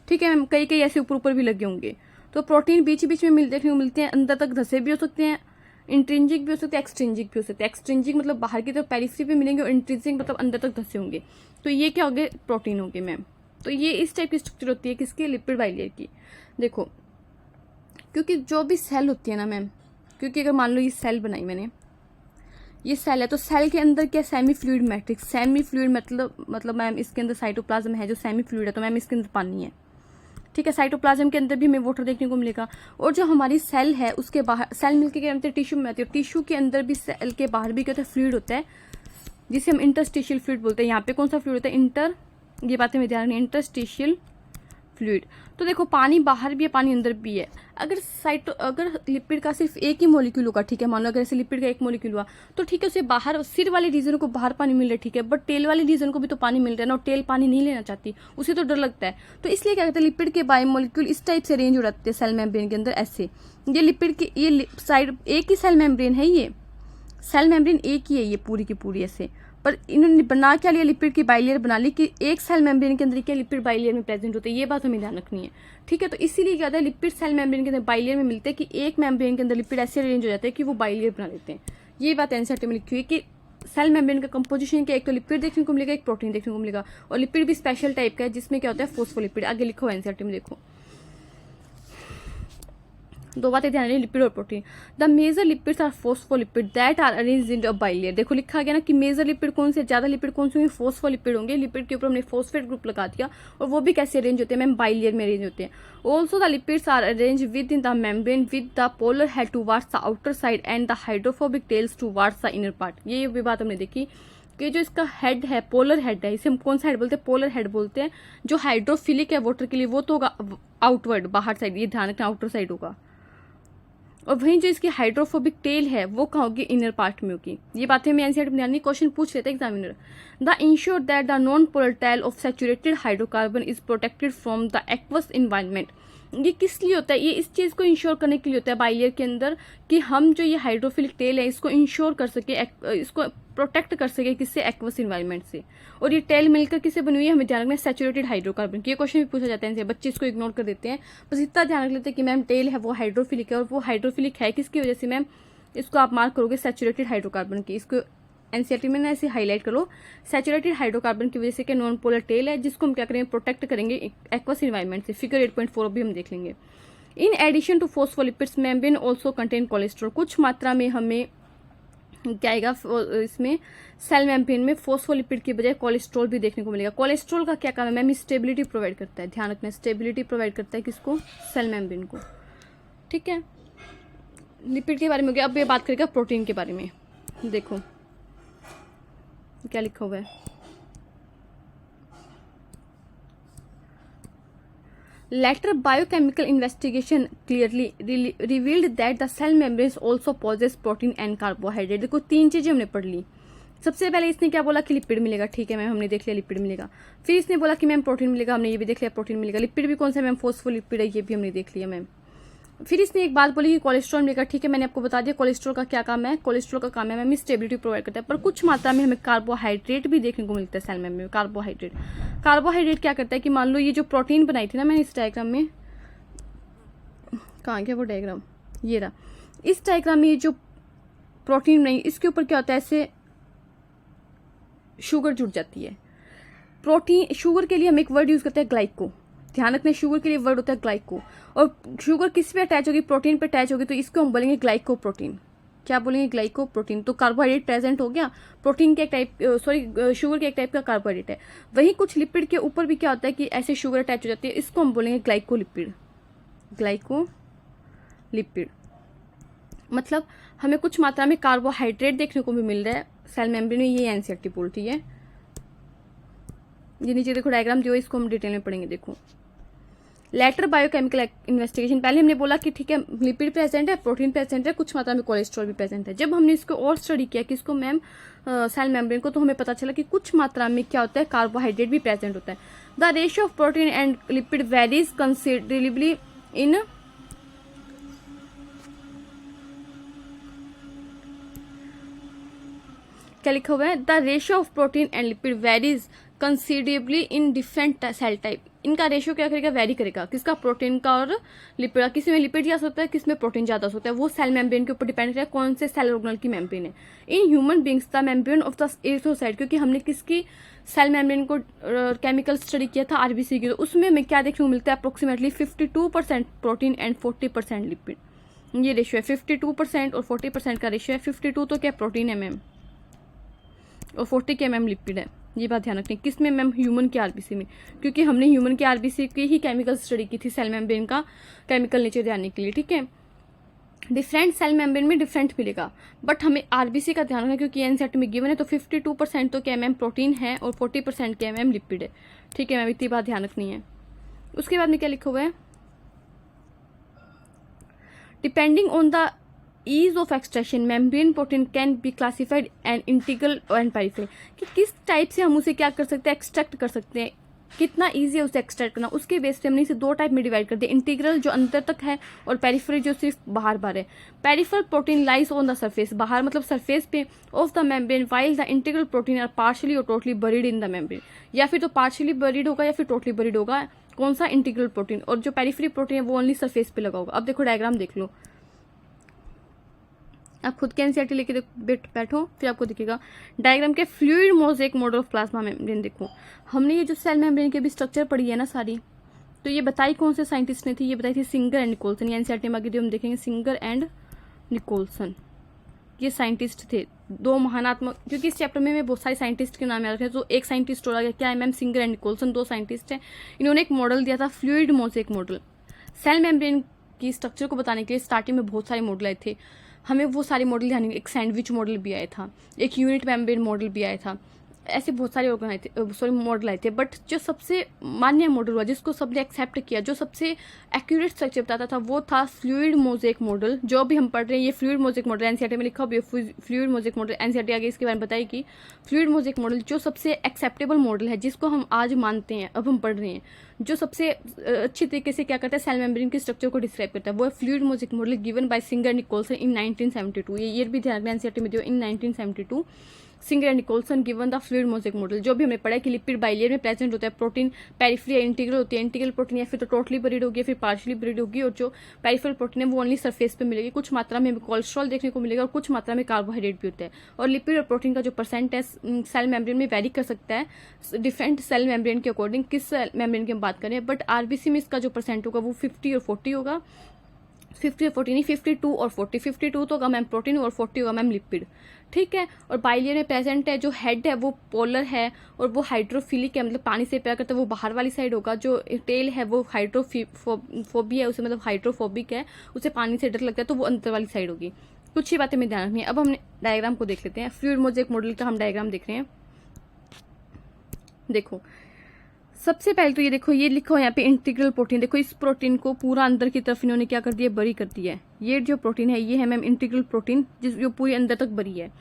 ठीक है मैम, कई ऐसे ऊपर ऊपर भी लगे होंगे। तो प्रोटीन बीच बीच में देखने को मिलते हैं, अंदर तक धसे भी हो सकते हैं, इंट्रिंजिक भी हो सकते हैं, एक्सट्रिंजिक भी हो सकते हैं। एक्सट्रिंजिक मतलब बाहर की तरफ पेरिफेरी पे मिलेंगे, और इंट्रिंजिक मतलब अंदर तक धसे होंगे। तो ये क्या हो गए, प्रोटीन हो गए मैम। तो ये इस टाइप की स्ट्रक्चर होती है किसकी, लिपिड बाइलेयर की। देखो क्योंकि जो भी सेल होती है ना मैम, क्योंकि अगर मान लो ये सेल बनाई मैंने, ये सेल है, तो सेल के अंदर क्या, semi fluid matrix. Semi fluid मतलब मैम इसके अंदर साइटोप्लाज्म है जो सेमी फ्लूइड है, तो मैम इसके अंदर पानी है, ठीक है। साइटोप्लाज्म के अंदर भी हमें वाटर देखने को मिलेगा। और जो हमारी सेल है उसके बाहर, सेल मिलकर क्या होता है, टिश्यू में आती है। टिश्यू के अंदर भी, सेल के बाहर भी क्या होता है, फ्लूइड होता है, जिसे हम इंटरस्टिशियल फ्लूइड बोलते हैं। यहाँ पे कौन सा फ्लूइड होता है, ये बातें में ध्यान रखनी, इंटरस्टिशियल फ्लूइड। तो देखो पानी बाहर भी है, पानी अंदर भी है। अगर लिपिड का सिर्फ एक ही मॉलिक्यूल होगा, ठीक है, मान लो अगर ऐसे लिपिड का एक मॉलिक्यूल हुआ तो ठीक है, उसे बाहर सिर वाले रीजन को बाहर पानी मिल रहा है, ठीक है, बट टेल वाले रीजन को भी तो पानी मिल रहा है ना, और टेल पानी नहीं लेना चाहती, उसे तो डर लगता है। तो इसलिए क्या कहते हैं, लिपिड के बायोमोलिक्यूल इस टाइप से अरेंज हो जाते हैं सेल मेम्ब्रेन के अंदर ऐसे। ये लिपिड की ये साइड एक ही सेल मेम्ब्रेन है, ये सेल मेम्ब्रेन एक ही है, ये पूरी की पूरी ऐसे। पर इन्होंने बना क्या लिया, लिपिड की बाइलेयर बना ली कि एक सेल मेम्ब्रेन के अंदर क्या लिपिड बाइलेयर में प्रेजेंट होते हैं। ये बात हमें ध्यान रखनी है, ठीक है। तो इसीलिए क्या होता है, लिपिड सेल मेम्ब्रेन के अंदर बाइलेयर में मिलते हैं कि एक मेम्ब्रेन के अंदर लिपिड ऐसे अरेंज हो जाते हैं कि वो बाइलेयर बना लेते हैं। ये बात एनसीईआरटी में लिखी हुई है कि सेल मेम्ब्रेन का कंपोजिशन क्या, एक तो लिपिड देखने को मिलेगा, एक प्रोटीन देखने को मिलेगा। और लिपिड भी स्पेशल टाइप का है जिसमें क्या होता है, फोस्फोलिपिड। आगे लिखो एनसीईआरटी में, देखो दो बातें ध्यान रखिए, लिपिड और protein. The major lipids are phospholipid that are arranged in a bilayer. देखो लिखा गया ना कि मेजर लिपिड कौन से, ज्यादा लिपिड कौन से होंगे, फोस्फोलिपिड होंगे। लिपिड के ऊपर हमने फोस्फेट ग्रुप लगा दिया, और वो भी कैसे अरेंज होते हैं मैम, बाइलेयर में अरेंज होते हैं। Also the lipids are arrange with in the membrane with the polar head towards the outer side and the hydrophobic tails towards the inner part. ये भी बात हमने देखी कि जो इसका हेड है, पोलर हेड है, इसे हम कौन सा हेड बोलते हैं, पोलर हेड बोलते हैं। जो हाइड्रोफिलिक है वाटर के लिए, वो तो होगा आउटवर्ड, बाहर साइड, ये ध्यान रखना आउटर साइड होगा। और वहीं जो इसकी हाइड्रोफोबिक टेल है वो कहाँ होगी, इनर पार्ट में होगी। ये बातें हमें एनसीईआरटी में ध्यान, क्वेश्चन पूछ लेते हैं examiner. The ensure that the non polar tail of saturated hydrocarbon is protected from the aqueous environment. ये किस लिए होता है, ये इस चीज को इंश्योर करने के लिए होता है बाइलेयर के अंदर, कि हम जो ये हाइड्रोफिलिक टेल है इसको इंश्योर कर सके, इसको प्रोटेक्ट कर सके किससे, एक्वस इन्वायरमेंट से। और ये टेल मिलकर किससे बनी हुई है, हमें ध्यान रखना है सैचुरेटेड हाइड्रोकार्बन। ये क्वेश्चन भी पूछा जाता है, बच्चे इसको इग्नोर कर देते हैं, बस इतना ध्यान रख लेते हैं कि मैम टेल है वो हाइड्रोफिलिक है, और वो हाइड्रोफिलिक है किसकी वजह से मैम, इसको आप मार्क करोगे सैचुरेटेड हाइड्रोकार्बन की। इसको एनसीईआरटी में ना ऐसे हाईलाइट करो, सैचुरेटेड हाइड्रोकार्बन की वजह से क्या नॉन पोलर टेल है, जिसको हम क्या करेंगे, प्रोटेक्ट करेंगे एक्वस इन्वायरमेंट से। फिगर 8.4 भी हम देख लेंगे। In addition to phospholipids membrane also contain cholesterol. कुछ मात्रा में हमें क्या आएगा इसमें, सेल मेम्ब्रेन में फोस्फोलिपिड की बजाय कोलेस्ट्रॉल भी देखने को मिलेगा। कोलेस्ट्रॉल का क्या काम है मैम, स्टेबिलिटी प्रोवाइड करता है, ध्यान रखना, स्टेबिलिटी प्रोवाइड करता है किसको, सेल मेम्ब्रेन को, ठीक है। लिपिड के बारे में हो गया, अब ये बात करेगा प्रोटीन के बारे में। देखो क्या लिखा हुआ है, Later biochemical investigation clearly revealed that the cell membranes also possess protein and carbohydrate। देखो 3 चीजें हमने पढ़ ली। सबसे पहले इसने क्या बोला कि लिपिड मिलेगा, ठीक है मैम, हमने देख लिया लिपिड मिलेगा। फिर इसने बोला कि मैम प्रोटीन मिलेगा, हमने ये भी देख लिया प्रोटीन मिलेगा। लिपिड भी कौन सा मैम, फोस्फोलिपिड है, ये भी हमने देख लिया मैम। फिर इसने एक बात बोली कि कोलेस्ट्रॉल मिलेगा, ठीक है मैंने आपको बता दिया कोलेस्ट्रॉल का क्या काम है। कोलेस्ट्रॉल का काम है मैम स्टेबिलिटी प्रोवाइड करता है, पर कुछ मात्रा में हमें कार्बोहाइड्रेट भी देखने को मिलता है सेल मेम्ब्रेन में। कार्बोहाइड्रेट क्या करता है कि मान लो ये जो प्रोटीन बनाई थी ना मैंने इस डायग्राम में, कहाँ गया वो डायग्राम, ये रहा। इस डायग्राम में ये जो प्रोटीन बनाई इसके ऊपर क्या होता है, ऐसे शुगर जुड़ जाती है। प्रोटीन शुगर के लिए हम एक वर्ड यूज करते हैं ग्लाइको, ध्यान रखना शुगर के लिए वर्ड होता है ग्लाइको। और शुगर किस पे अटैच होगी, प्रोटीन पे अटैच होगी, तो इसको हम बोलेंगे ग्लाइको प्रोटीन। क्या बोलेंगे, ग्लाइको प्रोटीन। तो कार्बोहाइड्रेट प्रेजेंट हो गया, प्रोटीन के एक टाइप शुगर के एक टाइप का कार्बोहाइड्रेट है। वहीं कुछ लिपिड के ऊपर भी क्या होता है कि ऐसे शुगर अटैच हो जाती है, इसको हम बोलेंगे ग्लाइकोलिपिड। ग्लाइकोलिपिड मतलब हमें कुछ मात्रा में कार्बोहाइड्रेट देखने को भी मिल रहा है सेल मेम्ब्रेन में, ये एनसीईआरटी बोलती है। ये नीचे देखो डायग्राम दिया, इसको हम डिटेल में पढ़ेंगे। देखो लेटर बायोकेमिकल इन्वेस्टिगेशन, पहले हमने बोला कि ठीक है लिपिड प्रेजेंट है, प्रोटीन प्रेजेंट है, कुछ मात्रा में कोलेस्ट्रॉल भी प्रेजेंट है। जब हमने इसको और स्टडी किया कि इसको मैम सेल मेम्ब्रेन को, तो हमें पता चला कि कुछ मात्रा में क्या होता है, कार्बोहाइड्रेट भी प्रेजेंट होता है। The ratio of protein and lipid varies considerably in क्या लिखा हुआ है, the ratio of protein and lipid varies considerably in different cell type. इनका रेशियो क्या करेगा, वेरी करेगा, किसका, प्रोटीन का और लिपिड का। किसी में लिपिड ज्यादा होता है, किस में प्रोटीन ज्यादा होता है, वो सेल मेम्ब्रेन के ऊपर डिपेंड करेगा कौन से सेल ऑर्गेनल की मेम्ब्रेन है। In human beings the membrane of the erythrocyte, क्योंकि हमने किसकी सेल मेम्ब्रेन को केमिकल स्टडी किया था, आरबीसी की, तो उसमें हमें क्या देखने को मिलता है, अप्रोक्सीमेटली 52% प्रोटीन एंड 40% लिपिड। ये रेशियो है 52% और 40% का रेशियो है। 52 तो क्या प्रोटीन है मैम, और 40 क्या मैम लिपिड है। ये बात ध्यान रखनी, किस में मैम, ह्यूमन के आरबीसी में, क्योंकि हमने ह्यूमन के आरबीसी की ही केमिकल स्टडी की थी सेल मेम्ब्रेन का केमिकल नेचर जानने के लिए, ठीक है। डिफरेंट सेल मेम्ब्रेन में डिफरेंट मिलेगा, बट हमें आरबीसी का ध्यान रखना क्योंकि एनसीईआरटी में गिवन है। तो 52% तो क्या मैम प्रोटीन है और 40% क्या मैम लिपिड है, ठीक है मैम, इतनी बात ध्यान रखनी है। उसके बाद में क्या लिखा हुआ है, depending on the ease of extraction membrane protein can be classified and integral and peripheral, कि किस टाइप से हम उसे क्या कर सकते हैं, एक्सट्रैक्ट कर सकते हैं, कितना इजी है उसे एक्सट्रैक्ट करना, उसके बेस पे हमने इसे 2 टाइप में डिवाइड कर दिया, इंटीग्रल जो अंदर तक है और पेरिफेरल जो सिर्फ बाहर बाहर है। Peripheral protein lies on the surface, बाहर मतलब सरफेस पे of the membrane, while the integral protein are partially और totally buried in the membrane, या फिर तो पार्शियली बरीड होगा या फिर टोटली बरीड होगा, कौन सा, इंटीग्रल प्रोटीन। और जो पेरिफेरल प्रोटीन है वो ओनली सरफेस पे लगा होगा। अब देखो डायग्राम देख लो, आप खुद के एनसीईआरटी लेके बैठो, फिर आपको दिखेगा डायग्राम के fluid mosaic model of plasma membrane. देखो हमने ये जो सेल मेम्ब्रेन की भी स्ट्रक्चर पढ़ी है ना सारी, तो ये बताई कौन से साइंटिस्ट ने थी, ये बताई थी सिंगर एंड निकोलसन। ये एनसीईआरटी में आगे हम देखेंगे, सिंगर एंड निकोलसन ये साइंटिस्ट थे, 2 महानात्मक, क्योंकि इस चैप्टर में बहुत सारे साइंटिस्ट के नाम याद रखे हैं, तो एक साइंटिस्ट और आ गया, क्या है ma'am, Singer and Nicolson, 2 scientist हैं। इन्होंने एक मॉडल दिया था fluid mosaic model, cell membrane की स्ट्रक्चर को बताने के लिए। स्टार्टिंग में बहुत सारे मॉडल आए थे, हमें वो सारे मॉडल ध्यान, एक सैंडविच मॉडल भी आया था, एक यूनिट मेम्ब्रेन मॉडल भी आया था, ऐसे बहुत सारे ऑर्गन आए थे, सॉरी मॉडल आए थे। बट जो सबसे मान्य मॉडल हुआ, जिसको सबने एक्सेप्ट किया, जो सबसे एक्यूरेट स्ट्रक्चर बताता था, वो था फ्लूइड मोज़ेक मॉडल। जो भी हम पढ़ रहे हैं ये फ्लूइड मोज़ेक मॉडल एनसीईआरटी में लिखा हुआ है, फ्लूइड मोज़ेक मॉडल एनसीईआरटी आगे इसके बारे में बताएगी। फ्लूइड मोज़ेक मॉडल जो सबसे एक्सेप्टेबल मॉडल है, जिसको हम आज मानते हैं, अब हम पढ़ रहे हैं, जो सबसे अच्छी तरीके से क्या करता है, सेल मेम्ब्रेन के स्ट्रक्चर को डिस्क्राइब करता है, वो है fluid mosaic model given by Singer Nicolson in 1972। ये ईयर भी ध्यान रखना एनसीईआरटी में दिया, in 1972 Singer and Nicolson given the fluid mosaic model. जो भी हमने पढ़ा है कि लिपिड बाइलेयर में प्रेजेंट होता है, प्रोटीन पेरिफेरल या इंटीग्रल होती है, इंटीग्रल प्रोटीन या फिर तो टोटली बरीड होगी या फिर पार्शियली बरीड होगी, और जो पेरिफेरल प्रोटीन है वो ओनली सरफेस पे मिलेगी। कुछ मात्रा में कोलेस्ट्रॉल देखने को मिलेगा और कुछ मात्रा में कार्बोहाइड्रेट भी होता है। और लिपिड और प्रोटीन का जो परसेंट है सेल मेम्ब्रेन में वेरी कर सकता है डिफरेंट सेल मेम्ब्रेन के अकॉर्डिंग, किस मेम्ब्रेन की हम बात करें। बट आरबीसी में इसका जो परसेंट होगा वो 50 और 40 होगा, 50 और 40 नहीं, 52 और 40, 52 तो होगा मैम प्रोटीन और 40 होगा मैम लिपिड, ठीक है। और बाइलियर में प्रेजेंट है, जो हेड है वो पोलर है और वो हाइड्रोफिलिक है, मतलब पानी से प्यार करता है, वो बाहर वाली साइड होगा। जो टेल है वो हाइड्रोफोबिया है, उसे मतलब हाइड्रोफोबिक है, उसे पानी से डर लगता है, तो वो अंदर वाली साइड होगी। कुछ ही बातें में ध्यान रखनी है। अब हमने डायग्राम को देख लेते हैं, फ्लूइड मोज़ेक मॉडल का हम डायग्राम देख रहे हैं। देखो सबसे पहले तो ये देखो, ये लिखो यहाँ पे इंटीग्रल प्रोटीन। देखो इस प्रोटीन को पूरा अंदर की तरफ इन्होंने क्या कर दिया, बरी कर दिया है। ये जो प्रोटीन है ये है मैम इंटीग्रल प्रोटीन, जो पूरी अंदर तक बरी है।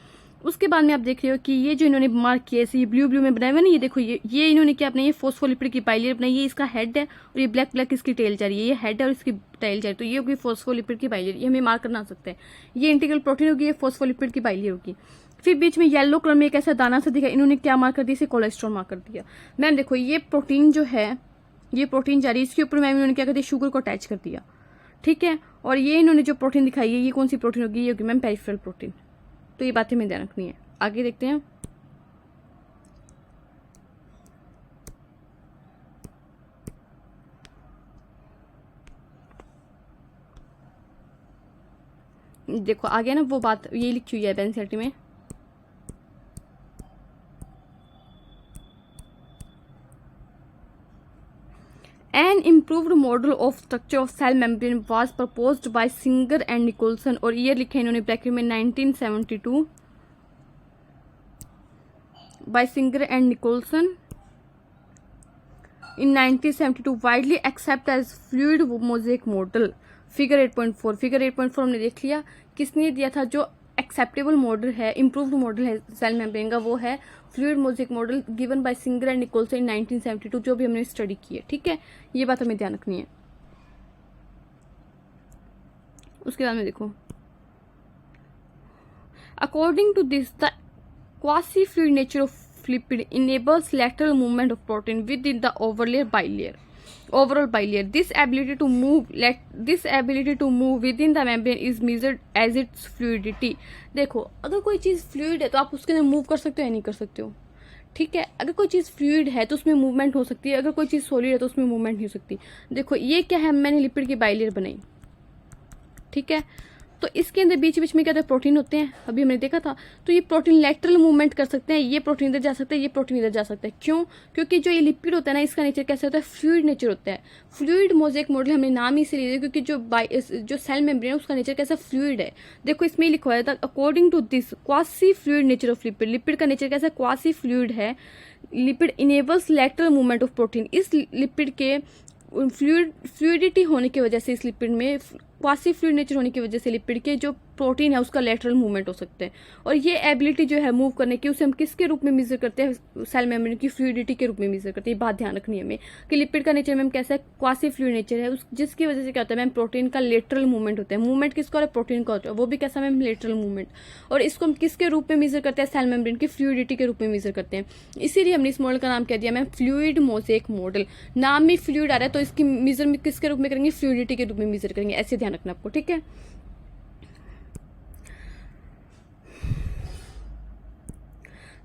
उसके बाद में आप देख रहे हो कि ये जो इन्होंने मार्क किया है, ये ब्लू ब्लू में बनाया हुआ ना, ये देखो ये इन्होंने क्या अपना, ये फोस्फोलिपिड की बाइलेयर बनाई, ये इसका हेड है और ये ब्लैक ब्लैक इसकी टेल जा रही है, ये हेड है और इसकी टेल जा रही है। तो ये होगी फोस्फोलिपिड की बाइलेयर, ये हमें मार्क करना आ सकता है। ये इंटीग्रल प्रोटीन होगी, ये फोस्फोलिपिड की बाइलेयर होगी। फिर बीच में येलो कलर में एक ऐसा दाना सा दिखा, इन्होंने क्या मार्क कर दिया, इसे कोलेस्ट्रॉल मार्क कर दिया। मैम देखो ये प्रोटीन जो है, ये प्रोटीन जा रही है, इसके ऊपर मैम इन्होंने क्या कर दिया, शुगर को अटैच कर दिया, ठीक है। और ये इन्होंने जो प्रोटीन दिखाई है, ये कौन सी प्रोटीन होगी, ये होगी मैम पेरिफेरल प्रोटीन। तो ये बातें हमें ध्यान रखनी है। आगे देखते हैं। देखो आगे ना वो बात ये लिखी हुई है एनसीईआरटी में, An improved model of structure of cell membrane was proposed by Singer and Nicholson, और ईयर लिखे इन्होंने ब्रैकेट में 1972, by Singer and Nicholson in 1972, widely accepted as fluid mosaic model। Figure 8.4, figure 8.4 हमने देख लिया, किसने दिया था, जो एक्सेप्टेबल मॉडल है, इम्प्रूव्ड मॉडल है सेल मेम्ब्रेन का, वो है fluid mosaic model given by Singer and Nicolson in 1972, जो भी हमने स्टडी की है, ठीक है। ये बात हमें ध्यान रखनी है। उसके बाद में देखो, according to this the quasi fluid nature of lipid enables lateral movement of protein with in the overall bilayer. This ability to move within the membrane is measured as its fluidity। देखो अगर कोई चीज फ्लूइड है तो आप उसके अंदर मूव कर सकते हो या नहीं कर सकते हो, ठीक है। अगर कोई चीज फ्लूइड है तो उसमें मूवमेंट हो सकती है, अगर कोई चीज सॉलिड है तो उसमें मूवमेंट नहीं हो सकती। देखो ये क्या है, मैंने लिपिड की बाइलेयर बनाई, ठीक है। तो इसके अंदर बीच बीच में क्या होता है, प्रोटीन होते हैं, अभी हमने देखा था। तो ये प्रोटीन लैटरल मूवमेंट कर सकते हैं, ये प्रोटीन इधर जा सकता है, ये प्रोटीन इधर जा सकता है। क्यों? क्योंकि जो ये लिपिड होता है ना, इसका नेचर कैसे होता है, फ्लूइड नेचर होता है। फ्लूइड मोज़ेक मॉडल हमने नाम ही से लिया क्योंकि जो सेल मेम्ब्रेन है उसका नेचर कैसा, फ्लूइड है। देखो इसमें लिखा हुआ है, according to this quasi fluid nature of lipid, lipid का नेचर कैसा, क्वासी फ्लूइड है। Lipid enables lateral movement of protein, इस लिपिड के फ्लूइडिटी होने की वजह से, इस लिपिड में क्वासी फ्लूइड नेचर होने की वजह से लिपिड के जो प्रोटीन है उसका लेटरल मूवमेंट हो सकते हैं। और ये एबिलिटी जो है मूव करने की, उसे हम किसके रूप में मेजर करते हैं, सेल मेम्ब्रेन की फ्लूइडिटी के रूप में मेजर करते हैं। ये बात ध्यान रखनी है हमें कि लिपिड का नेचर मैम कैसा है, क्वासी फ्लूइड नेचर है, जिसकी वजह से क्या होता है मैम, प्रोटीन का लेटरल मूवमेंट होता है। मूवमेंट किसका होता है, प्रोटीन का होता है, वो भी कैसा मैम, लेटरल मूवमेंट। और इसको हम किसके रूप में मेजर करते हैं, सेल मेम्ब्रेन की फ्लूइडिटी के रूप में मेजर करते हैं। इसीलिए हमने इस मॉडल का नाम क्या दिया मैम, फ्लूइड मोज़ेक मॉडल। नाम में फ्लूइड आ रहा है तो इसकी मेजर किसके रूप में करेंगे, फ्लूइडिटी के रूप में मेजर करेंगे, ऐसे ध्यान रखना आपको, ठीक है।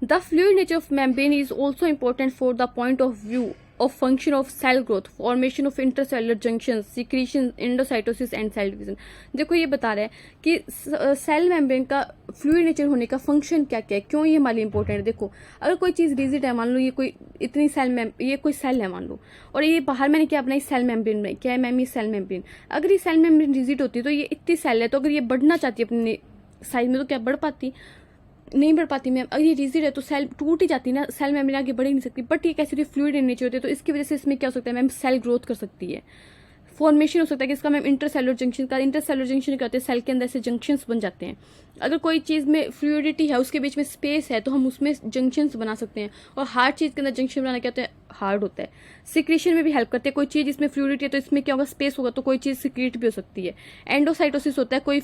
The fluid nature of membrane is also important for the point of view of function of cell growth, formation of intercellular junctions, secretion, endocytosis and cell division। देखो ये बता रहा है कि सेल मेम्ब्रेन का फ्लूइड नेचर होने का फंक्शन क्या क्या है, क्यों ये हमारे लिए इंपॉर्टेंट है। देखो अगर कोई चीज़ रिजिड है, मान लो ये कोई इतनी ये कोई सेल है मान लो, और ये बाहर मैंने क्या अपना सेल मेम्ब्रेन में, क्या है मैम, ये सेल मेम्ब्रेन। अगर ये सेल मेम्ब्रेन रिजिड होती तो ये इतनी सेल है, तो अगर ये बढ़ना चाहती है अपने साइज में तो क्या बढ़ पाती, नहीं बढ़ पाती मैम। अगर ये रिजिड है तो सेल टूट ही जाती ना, सेल मेम्ब्रेन आगे बढ़ ही नहीं सकती। बट ये कैसी होती है, फ्लूइड इन नेचर होती है, तो इसकी वजह से इसमें क्या हो सकता है मैम, सेल ग्रोथ कर सकती है, फॉर्मेशन हो सकता है कि इसका मैम इंटरसेलुलर जंक्शन का। इंटरसेलुलर जंक्शन क्या होते हैं, सेल के अंदर से जंक्शंस बन जाते हैं। अगर कोई चीज़ में फ्लूइडिटी है, उसके बीच में स्पेस है, तो हम उसमें जंक्शंस बना सकते हैं। और हार्ड चीज़ के अंदर जंक्शन बनाना क्या होता है, हार्ड होता है। सिक्रीशन में भी हेल्प करते हैं। कोई चीज़ इसमें फ्लूइडिटी है तो इसमें क्या होगा, स्पेस होगा, तो कोई चीज़ सिक्रीट भी हो सकती है। एंडोसाइटोसिस होता है, कोई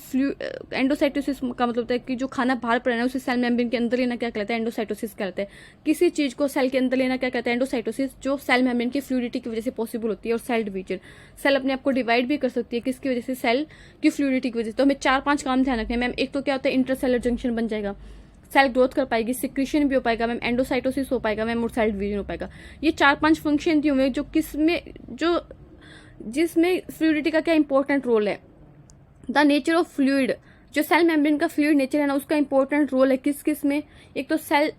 एंडोसाइटोसिस का मतलब होता है कि जो खाना बाहर पड़ा है उसे सेल मेम्ब्रेन के अंदर लेना क्या कहलाता है, एंडोसाइटोसिस कहलाता है। किसी चीज़ को सेल के अंदर लेना क्या कहता है, एंडोसाइटोसिस, जो सेल मेम्ब्रेन की फ्लूइडिटी की वजह से पॉसिबल होती है। और सेल डिवीजन, सेल अपने आप को डिवाइड भी कर सकती है, किसकी वजह से, सेल की फ्लूइडिटी की वजह से। तो हमें 4-5 काम ध्यान रखने हैं मैम। एक तो क्या होता है, इंटरसेलुलर जंक्शन बन जाएगा, सेल ग्रोथ कर पाएगी, सिक्रीशन भी हो पाएगा मैम, एंडोसाइटोसिस हो पाएगा मैम, और सेल डिवीजन हो पाएगा। ये 4-5 फंक्शन थी हमें, जो जिसमें फ्लूइडिटी का क्या इंपॉर्टेंट रोल है। द नेचर ऑफ फ्लूइड, जो सेल मेम्ब्रेन का फ्लूइड नेचर है ना, उसका इंपॉर्टेंट रोल है किस किस में। एक तो सेल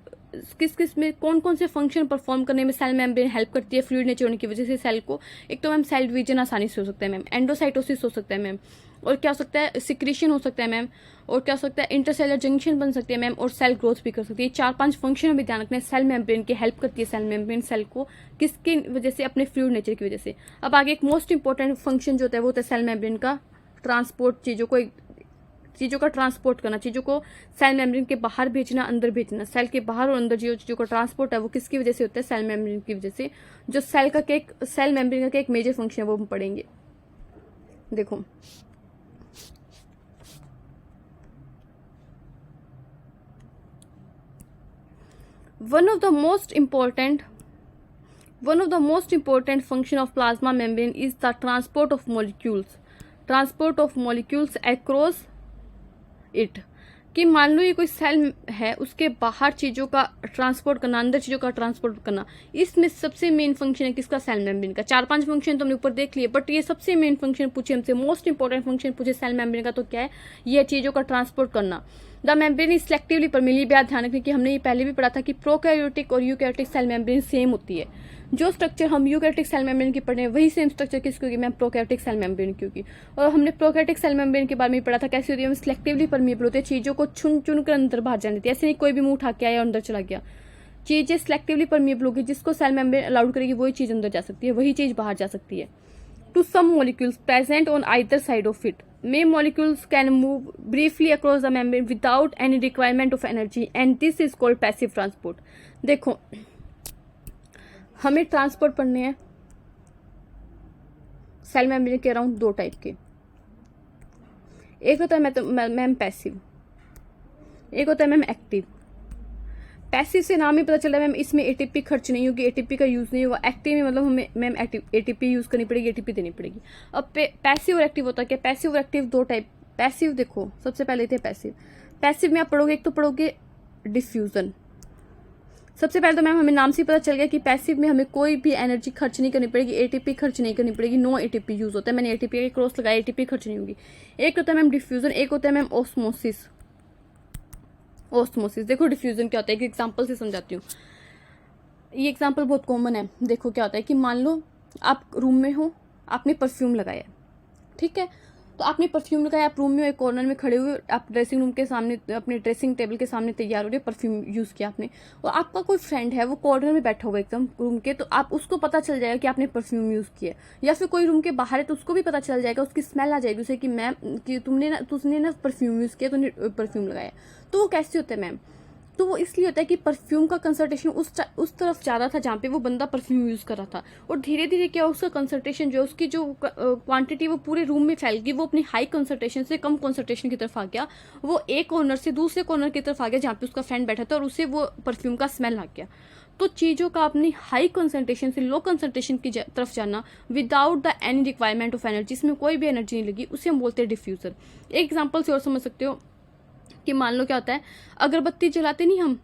किस में कौन कौन से फंक्शन परफॉर्म करने में सेल मेम्ब्रेन हेल्प करती है फ्लूइड नेचर होने की वजह से सेल को। एक तो मैम सेल डिवीजन आसानी से हो सकता है मैम, एंडोसाइटोसिस हो सकता है मैम, और क्या हो सकता है, सिक्रीशन हो सकता है मैम, और क्या हो सकता है, इंटरसेलर जंक्शन बन सकती है मैम, और सेल ग्रोथ भी कर सकती है। 4-5 फंक्शन हमें ध्यान रखना है। सेल मेम्ब्रेन की हेल्प करती है सेल मेम्ब्रेन सेल को, किसकी वजह से, अपने फ्लूइड नेचर की वजह से। अब आगे एक मोस्ट इंपॉर्टेंट फंक्शन जो होता है वो होता है सेल मेम्ब्रेन का ट्रांसपोर्ट, चीज़ों का ट्रांसपोर्ट करना, चीज़ों को सेल मेम्ब्रेन के बाहर भेजना, अंदर भेजना। सेल के बाहर और अंदर जो चीज़ों का ट्रांसपोर्ट है वो किसकी वजह से होता है, सेल मेम्ब्रेन की वजह से। जो सेल मेम्ब्रेन का एक मेजर फंक्शन है वो हम पढ़ेंगे। देखो one of the most important function of plasma membrane is the transport of molecules across it। कि मान लो ये कोई सेल है, उसके बाहर चीज़ों का ट्रांसपोर्ट करना, अंदर चीज़ों का ट्रांसपोर्ट करना, इसमें सबसे मेन फंक्शन है किसका, सेल मेम्ब्रेन का। 4-5 फंक्शन तो हमने ऊपर देख लिए, बट ये सबसे मेन फंक्शन पूछे हमसे, मोस्ट इंपॉर्टेंट फंक्शन पूछे सेल मेम्ब्रेन का, तो क्या है, ये चीज़ों का ट्रांसपोर्ट करना। द मेम्ब्रेन इज सिलेक्टिवली परमिली, भी ध्यान रखने की हमने ये पहले भी पढ़ा था कि प्रोकैरियोटिक और यूकैरियोटिक सेल मेम्ब्रेन सेम होती है। जो स्ट्रक्चर हम यूकैरियोटिक सेल मेम्ब्रेन की पढ़े हैं वही सेम स्ट्रक्चर किसकी होगी मैम, प्रोकैरियोटिक सेल मेम्ब्रेन की होगी। और हमने प्रोकैरियोटिक सेल मेम्ब्रेन के बारे में पढ़ा था कैसी होती है, सिलेक्टिवली परमिएबल होती है, चीज़ों को चुन चुन कर अंदर बाहर जाने देती है। ऐसे नहीं कोई भी मुंह उठा के आया और अंदर चला गया। चीज़ें सिलेक्टिवली परमिएबल होगी, जिसको सेल मेम्ब्रेन अलाउड करेगी वही चीज़ अंदर जा सकती है, वही चीज़ बाहर जा सकती है। To some molecules present on either side of it may molecules can move briefly across the membrane without any requirement of energy and this is called passive transport। देखो हमें ट्रांसपोर्ट पढ़ने हैं सेल मेम्ब्रेन के अराउंड 2 टाइप के। एक होता है मैम पैसिव, एक होता है मैम एक्टिव। पैसिव से नाम ही पता चल रहा है मैम, इसमें एटीपी खर्च नहीं होगी, एटीपी का यूज नहीं होगा। एक्टिव में मतलब हमें मैम एटीपी यूज करनी पड़ेगी, एटीपी देनी पड़ेगी। अब पैसिव और एक्टिव होता है क्या, पैसिव और एक्टिव 2 टाइप। पैसिव देखो सबसे पहले थे पैसिव में आप पढ़ोगे, एक तो पढ़ोगे डिफ्यूजन। सबसे पहले तो मैम हमें नाम से पता चल गया कि पैसिव में हमें कोई भी एनर्जी खर्च नहीं करनी पड़ेगी, एटीपी खर्च नहीं करनी पड़ेगी, नो एटीपी यूज होता है। मैंने एटीपी का क्रॉस लगाया, एटीपी खर्च नहीं होगी। एक होता है मैम डिफ्यूजन, एक होता है मैम ऑस्मोसिस। देखो डिफ्यूजन क्या होता है, एक एग्जांपल से समझाती हूँ। ये एग्जांपल बहुत कॉमन है। देखो क्या होता है कि मान लो आप रूम में हो, आपने परफ्यूम लगाया, ठीक है, तो आपने परफ्यूम लगाया, आप रूम में एक कॉर्नर में खड़े हुए, आप ड्रेसिंग रूम के सामने, अपने ड्रेसिंग टेबल के सामने तैयार हो रहे, परफ्यूम यूज़ किया आपने, और आपका कोई फ्रेंड है वो कॉर्नर में बैठा हुआ एकदम रूम के, तो आप उसको पता चल जाएगा कि आपने परफ्यूम यूज़ किया। या फिर कोई रूम के बाहर है तो उसको भी पता चल जाएगा, उसकी स्मेल आ जाएगी उसे कि मैम कि तुमने ना परफ्यूम यूज़ किया, तुमने परफ्यूम लगाया। तो वो कैसे होता है मैम, तो वो इसलिए होता है कि परफ्यूम का कंसंट्रेशन उस तरफ जा रहा था जहाँ पे वो बंदा परफ्यूम यूज़ कर रहा था, और धीरे धीरे क्या उसका कंसंट्रेशन जो उसकी जो क्वांटिटी वो पूरे रूम में फैल गई, वो अपनी हाई कंसंट्रेशन से कम कंसंट्रेशन की तरफ आ गया, वो एक कॉर्नर से दूसरे कॉर्नर की तरफ आ गया जहाँ पे उसका फ्रेंड बैठा था, और उसे वो परफ्यूम का स्मेल आ गया। तो चीज़ों का अपनी हाई कंसंट्रेशन से लो कंसंट्रेशन की तरफ जाना without the any requirement of energy, इसमें कोई भी एनर्जी नहीं लगी, उसे हम बोलते हैं डिफ्यूजर। एक एग्जाम्पल से और समझ सकते हो कि मान लो क्या होता है, अगरबत्ती जलाते नहीं हम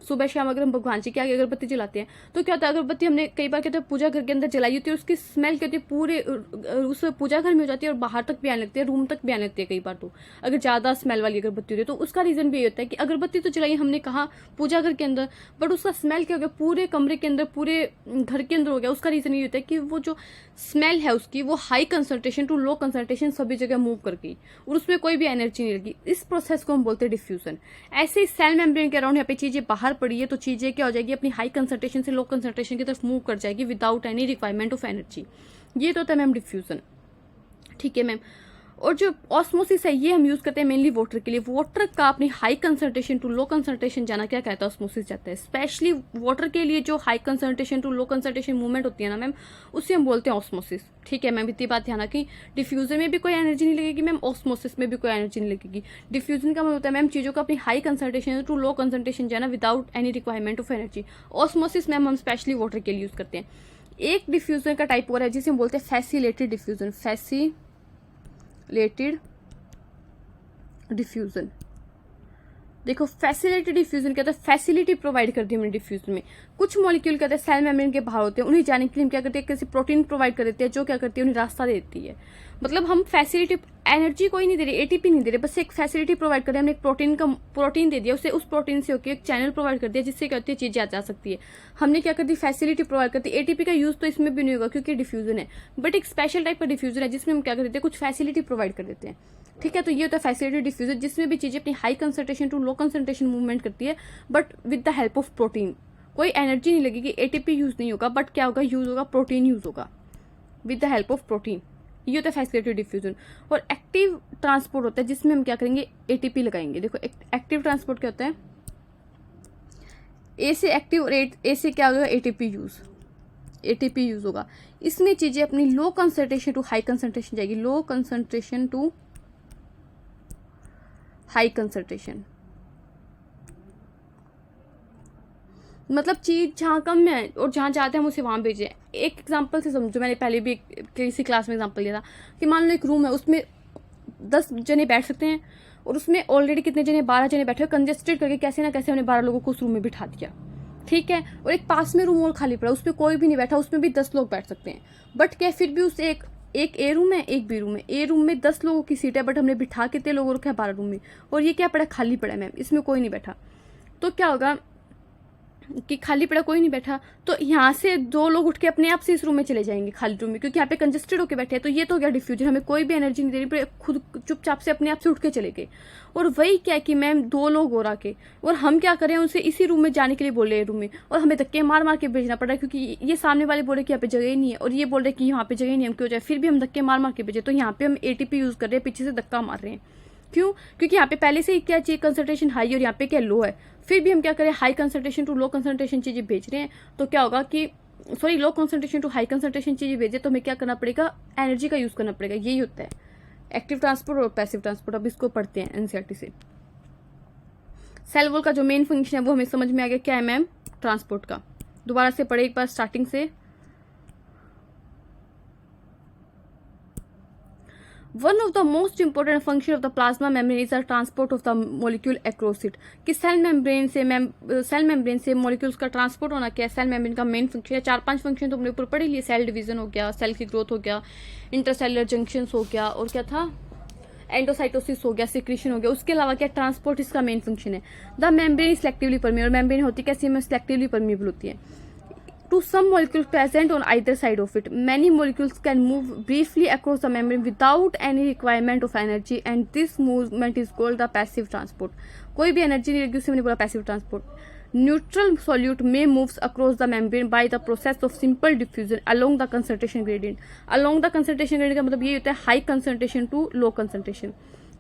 सुबह शाम, अगर हम भगवान जी के आगे अगरबत्ती जलाते हैं तो क्या होता है, अगरबत्ती हमने कई बार कहते हैं पूजा घर के अंदर जलाई होती है, उसकी स्मेल कहती है पूरे उस पूजा घर में हो जाती है और बाहर तक भी आने लगती है, रूम तक भी आने लगती है कई बार। तो अगर ज़्यादा स्मेल वाली अगरबत्ती होती है तो उसका रीज़न भी ये होता है कि अगरबत्ती तो जलाई हमने कहा पूजा घर के अंदर, बट उसका स्मेल क्या हो गया पूरे कमरे के अंदर, पूरे घर के अंदर हो गया। उसका रीज़न ये होता है कि वो जो स्मेल है उसकी वो high concentration to low concentration सभी जगह मूव कर गई और उसमें कोई भी एनर्जी नहीं लगी। इस प्रोसेस को हम बोलते हैं डिफ्यूजन। ऐसे ही सेल मेम्ब्रेन के अराउंड यहाँ पे चीज़ें बाहर पड़ी है तो चीज़ें क्या हो जाएगी, अपनी हाई कंसंट्रेशन से लो कंसंट्रेशन की तरफ मूव कर जाएगी without any requirement of energy. ये तो होता है मैम डिफ्यूजन, ठीक है मैम। और जो ऑस्मोसिस है ये हम यूज करते हैं मेनली वाटर के लिए। वाटर का अपनी high concentration to low concentration जाना क्या कहता है, ऑस्मोसिस जाता है। स्पेशली वाटर के लिए जो high concentration to low concentration movement होती है ना मैम, उसे हम बोलते हैं ऑस्मोसिस, ठीक है मैम। इतनी बात ध्यान रखी, डिफ्यूजन में भी कोई एनर्जी नहीं लगेगी मैम, ऑस्मोसिस में भी कोई एनर्जी नहीं लगेगी। डिफ्यूजन का मतलब होता है मैम चीज़ों का अपनी high concentration to low concentration जाना without any requirement of energy. Osmosis ma'am हम स्पेशली वाटर के लिए यूज करते हैं। एक डिफ्यूजन का टाइप और है जिसे हम बोलते हैं फैसिलेटेड डिफ्यूजन। फैसिलेटेड डिफ्यूजन, देखो फैसिलिटेड डिफ्यूजन क्या होता है, फैसिलिटी प्रोवाइड करती है हमने डिफ्यूजन में। कुछ मॉलिक्यूल कहते हैं सेल मेम्ब्रेन के बाहर होते हैं, उन्हें जाने के लिए हम क्या करते हैं, किसी प्रोटीन प्रोवाइड कर देते हैं जो क्या करती है उन्हें रास्ता देती है। मतलब हम फैसिलिटी एनर्जी कोई नहीं दे रही, एटीपी नहीं दे रही, बस एक फैसिलिटी प्रोवाइड कर रहे हैं। हमने एक प्रोटीन दे दिया, उसे उस प्रोटीन से होकर एक चैनल प्रोवाइड कर दिया जिससे क्या होती है, चीजें जा सकती है। हमने क्या कर दी, फैसिलिटी प्रोवाइड करती है। एटीपी का यूज तो इसमें भी नहीं होगा क्योंकि डिफ्यूजन है, बट एक स्पेशल टाइप का डिफ्यूजन है जिसमें हम क्या कर देते हैं, कुछ फैसिलिटी प्रोवाइड कर देते हैं। ठीक है, तो ये होता है फैसिलिटी डिफ्यूजन, जिसमें भी चीजें अपनी high concentration to low concentration movement करती है, but with the help of protein. कोई एनर्जी नहीं लगेगी, एटीपी यूज नहीं होगा, बट क्या होगा, यूज होगा प्रोटीन, यूज होगा with the help of protein. ये होता है फैसिलिटी डिफ्यूजन। और एक्टिव ट्रांसपोर्ट होता है जिसमें हम क्या करेंगे, एटीपी लगाएंगे। देखो एक्टिव ट्रांसपोर्ट क्या होता है, ए से एक्टिव और ए से क्या होगा, एटीपी यूज होगा। इसमें चीजें अपनी low concentration to high concentration जाएगी, low concentration to high concentration, मतलब चीज जहाँ कम है और जहाँ जाते हैं हम उसे वहां भेजें। एक एग्जांपल से समझो, मैंने पहले भी किसी क्लास में एग्जांपल लिया था कि मान लो एक रूम है, उसमें 10 जने बैठ सकते हैं और उसमें ऑलरेडी कितने जने, 12 जने बैठे, कंजेस्टेड करके कैसे ना कैसे हमने 12 लोगों को उस रूम में बिठा दिया। ठीक है, और एक पास में रूम और खाली पड़ा, उसमें कोई भी नहीं बैठा, उसमें भी 10 लोग बैठ सकते हैं, बट क्या फिर भी उस एक ए रूम है, एक बी रूम है। ए रूम में 10 लोगों की सीट है, बट हमने बिठा कितने लोगों रखा है, 12 रूम में, और ये क्या पड़ा, खाली पड़ा है मैम, इसमें कोई नहीं बैठा। तो क्या होगा कि खाली पड़ा, कोई नहीं बैठा, तो यहाँ से 2 लोग उठ के अपने आप से इस रूम में चले जाएंगे, खाली रूम में, क्योंकि यहाँ पे कंजेस्टेड होकर बैठे हैं। तो ये तो हो गया डिफ्यूजन, हमें कोई भी एनर्जी नहीं देनी पड़ी, खुद चुपचाप से अपने आप से उठ के चले गए। और वही क्या है कि मैम 2 लोग और आके, और हम क्या करें, उनसे इसी रूम में जाने के लिए बोल रहे हैं रूम में, और हमें धक्के मार मार के भेजना पड़ रहा है, क्योंकि ये सामने वाले बोल रहे कि यहाँ पे जगह ही नहीं है, और ये बोल रहे कि यहाँ पे जगह नहीं है, हम क्यों जाए, फिर भी हम धक्के मार मार के भेजे। तो यहाँ पे हम एटीपी यूज कर रहे हैं, पीछे से धक्का मार रहे हैं। क्यों, क्योंकि यहाँ पे पहले से ही क्या चीज कंसंट्रेशन हाई और यहाँ पे क्या लो है, फिर भी हम क्या करें, high concentration to low concentration चीजें भेज रहे हैं। तो क्या होगा कि sorry, low concentration to high concentration चीजें भेजे, तो हमें क्या करना पड़ेगा, एनर्जी का यूज करना पड़ेगा। यही होता है एक्टिव ट्रांसपोर्ट और पैसिव ट्रांसपोर्ट। अब इसको पढ़ते हैं एनसीईआरटी से। सेल वॉल का जो मेन फंक्शन है वो हमें समझ में आ गया, क्या है मैम, ट्रांसपोर्ट का। दोबारा से पढ़े एक बार स्टार्टिंग से। One of the most important function of the plasma membrane is the transport of the molecule across it। कि सेल मेम्ब्रेन से मॉलिक्यूल्स का ट्रांसपोर्ट होना क्या है, सेल मेम्ब्रेन का मेन फंक्शन है। 4-5 फंक्शन तो हमने ऊपर पढ़ लिए, सेल डिवीजन हो गया, सेल की ग्रोथ हो गया, इंटरसेलुलर जंक्शंस हो गया, और क्या था, एंडोसाइटोसिस हो गया, सिक्रीशन हो गया। उसके अलावा क्या, ट्रांसपोर्ट इसका मेन फंक्शन है। The membrane is selectively permeable, membrane होती कैसी है, सिलेक्टिवली परमिएबल होती है to some molecules present on either side of it. Many molecules can move briefly across the membrane without any requirement of energy, and this movement is called the passive transport। कोई भी एनर्जी नहीं लगी, उसे मैंने बोला पैसिव ट्रांसपोर्ट। न्यूट्रल सॉल्यूट में moves across the membrane by the process of simple diffusion along the concentration gradient. Along the concentration gradient का मतलब ये होता है high concentration to low concentration.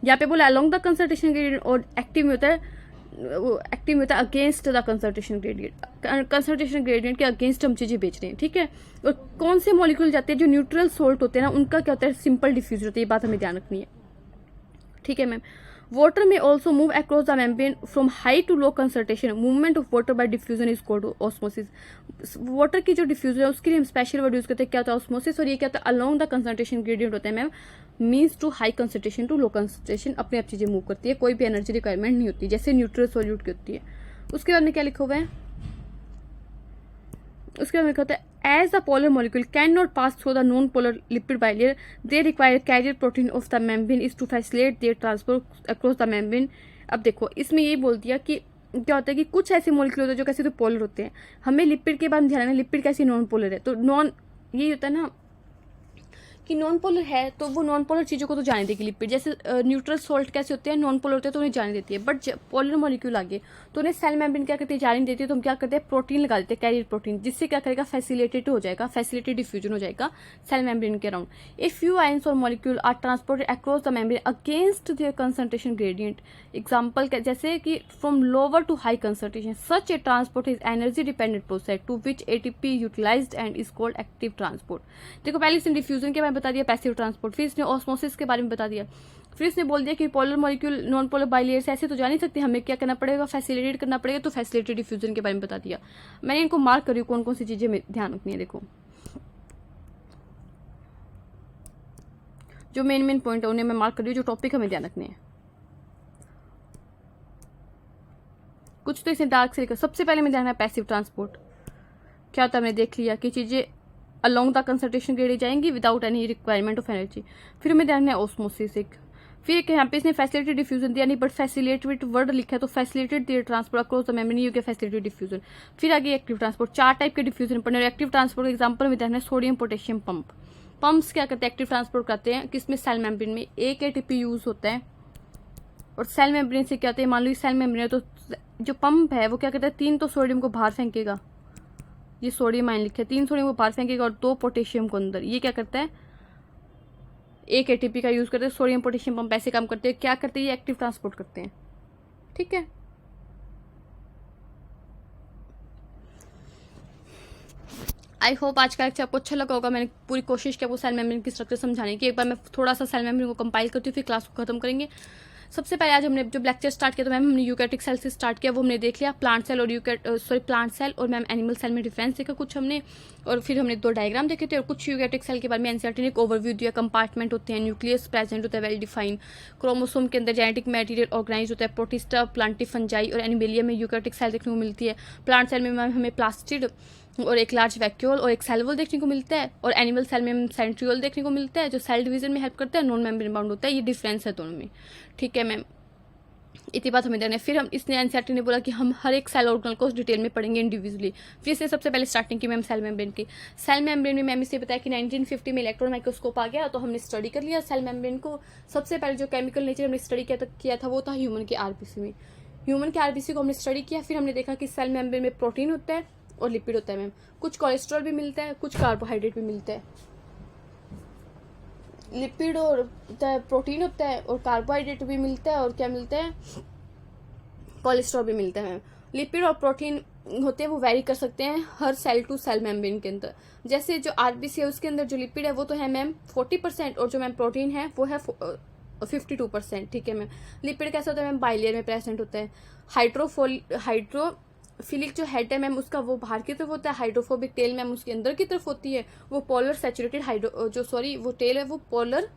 यहाँ पे बोला अलोंग द कंसंट्रेशन ग्रेडियंट, और एक्टिव में होता है against the concentration gradient. Concentration gradient के अगेंस्ट हम चीजें बेच रहे हैं। ठीक है, और कौन से मॉलिक्यूल जाते हैं, जो न्यूट्रल सोल्ट होते हैं ना, उनका क्या होता है, सिंपल डिफ्यूजन होता है। ये बात हमें ध्यान रखनी है। ठीक है मैम। वाटर में also move across the membrane from high to low concentration. Movement of water by diffusion is called osmosis. Water की जो डिफ्यूजन है उसके लिए हम स्पेशल वर्ड यूज करते हैं, क्या होता है, ऑस्मोसिस। और ये क्या होता है, अलोंग द कंसंट्रेशन ग्रेडियंट होता है ma'am, means to high concentration to low concentration, अपने आप चीजें मूव करती है, कोई भी एनर्जी रिक्वायरमेंट नहीं होती, जैसे न्यूट्रल सॉल्यूट की होती है। उसके बाद में क्या लिखा हुआ है, उसके बाद में होता है as the polar molecule can not pass through the non polar lipid bilayer, they require carrier protein of the membrane is to facilitate their transport across the membrane. अब देखो इसमें ये बोल दिया कि क्या होता है कि कुछ ऐसे मॉलिक्यूल होते हैं जो कैसे तो पोलर होते हैं। हमें लिपिड के बाद ध्यान रखना, लिपिड कैसे नॉन पोलर है। तो नॉन ये होता है ना कि नॉन पोलर है, तो वो नॉन पोलर चीज़ों को तो जाने देगी लिपिड। जैसे न्यूट्रल सॉल्ट कैसे होते हैं, नॉन पोलर होते हैं तो उन्हें जाने देती है, बट पोलर मॉलिक्यूल आगे तो उन्हें सेल मेम्ब्रेन क्या करती है, जाने नहीं देती है। तो हम क्या करते हैं, प्रोटीन लगा देते हैं, कैरियर प्रोटीन, जिससे क्या करेगा, फैसिलिटेटेड हो जाएगा, फैसिलिटेड डिफ्यूजन हो जाएगा सेल मेम्ब्रेन के अराउंड। ए फ्यू आयंस और molecule are transported across the membrane against their concentration gradient. Example जैसे कि from lower to high concentration, such a transport is energy dependent process to which ATP utilized and is called active transport. देखो पहले इसने डिफ्यूजन के बारे में बता दिया, पैसिव ट्रांसपोर्ट, फिर इसने ऑस्मोसिस के बारे में बता दिया, फिर इसने बोल दिया कि पोलर मॉलिक्यूल नॉन पोलर बाइलेयर्स ऐसे तो जा नहीं सकते, हमें क्या करना पड़ेगा, फैसिलिटेट करना पड़ेगा। तो फैसिलिटेड डिफ्यूजन के बारे में बता दिया। मैंने इनको मार्क करी कौन कौन सी चीजें ध्यान रखनी है। देखो जो मेन पॉइंट है उन्हें मैं मार्क कर रही हूँ, जो टॉपिक हमें ध्यान रखने हैं। कुछ तो इसे डार्क से लिखा। सबसे पहले में ध्यान है पैसिव ट्रांसपोर्ट क्या होता है, हमने देख लिया कि चीजें अलोंग द कंसंट्रेशन ग्रेडियंट जाएंगी without any requirement of energy. फिर हमें ध्यान है ऑस्मोसिस एक, फिर एक यहाँ पे इसने फैसिलिटेड डिफ्यूजन दिया नहीं, बट फैसिलिटेड वर्ड लिखा है तो फैसिलिटेड दिया transport across the membrane, you गया फैसिलिटेड डिफ्यूजन। फिर आगे एक्टिव ट्रांसपोर्ट, 4 टाइप के डिफ्यूजन पढ़ने। एक्टिव ट्रांसपोर्ट एग्जाम्पल में ध्यान है सोडियम पोटेशियम पंप। पंप्स क्या करते हैं, एक्टिव ट्रांसपोर्ट करते हैं किसमें, सेल मेम्ब्रेन में। एक एटीपी यूज होता है और सेल मेम्ब्रेन से क्या होता है, मान लो सेल मेम्ब्रेन है तो जो पंप है वो क्या करता है, 3 तो सोडियम को बाहर फेंकेगा, ये सोडियम आयन लिखे, 3 सोडियम को बाहर फेंकेगा और 2 पोटेशियम को अंदर। ये क्या करता है, एक एटीपी का यूज करते हैं। सोडियम पोटेशियम पंप ऐसे काम करते हैं, क्या करते हैं, ये एक्टिव ट्रांसपोर्ट करते हैं। ठीक है, आई होप आज का लेक्चर आपको अच्छा लगा होगा। मैंने पूरी कोशिश की आपको सेल मेम्ब्रेन की स्ट्रक्चर समझाने की। एक बार मैं थोड़ा सा सेल मेम्ब्रेन को कंपाइल करती हूँ, फिर क्लास को खत्म करेंगे। सबसे पहले आज हमने जो लेक्चर स्टार्ट किया तो मैम हमने यूकैरियोटिक सेल से स्टार्ट किया, वो हमने देख लिया। प्लांट सेल और प्लांट सेल और मैम एनिमल सेल में डिफरेंस देखा कुछ हमने, और फिर हमने 2 डायग्राम देखे थे और कुछ यूकैरियोटिक सेल के बारे में एनसीईआरटी ने एक ओवरव्यू दिया। कंपार्टमेंट होते हैं, न्यूक्लियस प्रेजेंट होता है वेल डिफाइंड, क्रोमोसोम के अंदर जेनेटिक मटेरियल ऑर्गेनाइज होता है, प्रोटिस्टा, प्लांटी, फंजाई और एनिमेलिया में यूकैरियोटिक सेल देखने को मिलती है। प्लांट सेल में मैम हमें प्लास्टिड और एक लार्ज वैक्यूल और एक सेल वॉल देखने को मिलता है, और एनिमल सेल में सेंट्रियोल देखने को मिलता है जो सेल डिवीजन में हेल्प करता है, नॉन मेम्ब्रेन बाउंड होता है। ये डिफरेंस है दोनों में। ठीक है मैम, इतनी बात हमें देना है। फिर हम इसने एनसीईआरटी ने बोला कि हम हर एक सेल ऑर्गेनल को डिटेल में पढ़ेंगे इंडिविजुअली। फिर इसने सबसे पहले स्टार्टिंग की मैम सेल मेम्ब्रेन की। सेल मेम्ब्रेन में मैम इसे बताया कि 1950 में इलेक्ट्रॉन माइक्रोस्कोप आ गया तो हमने स्टडी कर लिया सेल मेम्ब्रेन को। सबसे पहले जो केमिकल नेचर हमने स्टडी किया था वो था ह्यूमन के आरबीसी में। ह्यूमन के आरबीसी को हमने स्टडी किया, फिर हमने देखा कि सेल मेम्ब्रेन में प्रोटीन होता है और लिपिड होता है मैम। कुछ कोलेस्ट्रॉल भी मिलता है, कुछ कार्बोहाइड्रेट भी मिलता है। लिपिड और प्रोटीन होता है और कार्बोहाइड्रेट भी मिलता है, और क्या मिलता है, कोलेस्ट्रॉल भी मिलता है। लिपिड और प्रोटीन होते हैं वो वेरी कर सकते हैं हर सेल टू सेल मेम्ब्रेन के अंदर। जैसे जो आरबीसी है उसके अंदर जो लिपिड है वो तो है मैम 40% और जो मैम प्रोटीन है वो है 52%। ठीक है मैम। लिपिड कैसा होता है मैम, बाइलेयर में प्रेजेंट होता है। हाइड्रोफिलिक जो हेड है मैम उसका वो बाहर की तरफ होता है, हाइड्रोफोबिक टेल मैम उसके अंदर की तरफ होती है। वो पोलर सैचुरेटेड वो टेल है वो पोलर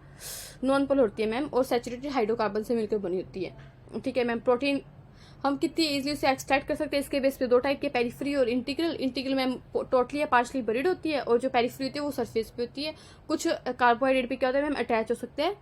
नॉन पोलर होती है मैम, और सैचुरेटेड हाइड्रोकार्बन से मिलकर बनी होती है। ठीक है मैम। प्रोटीन हम कितनी इजीली उसे एक्सट्रैक्ट कर सकते हैं, इसके बेस पे 2 टाइप के, पेरिफेरी और इंटीग्रल। इंटीग्रल मैम टोटली या पार्शली बरीड होती है, और जो पेरिफेरी होती है वो सरफेस पे होती है। कुछ कार्बोहाइड्रेट भी क्या होता है मैम, अटैच हो सकते हैं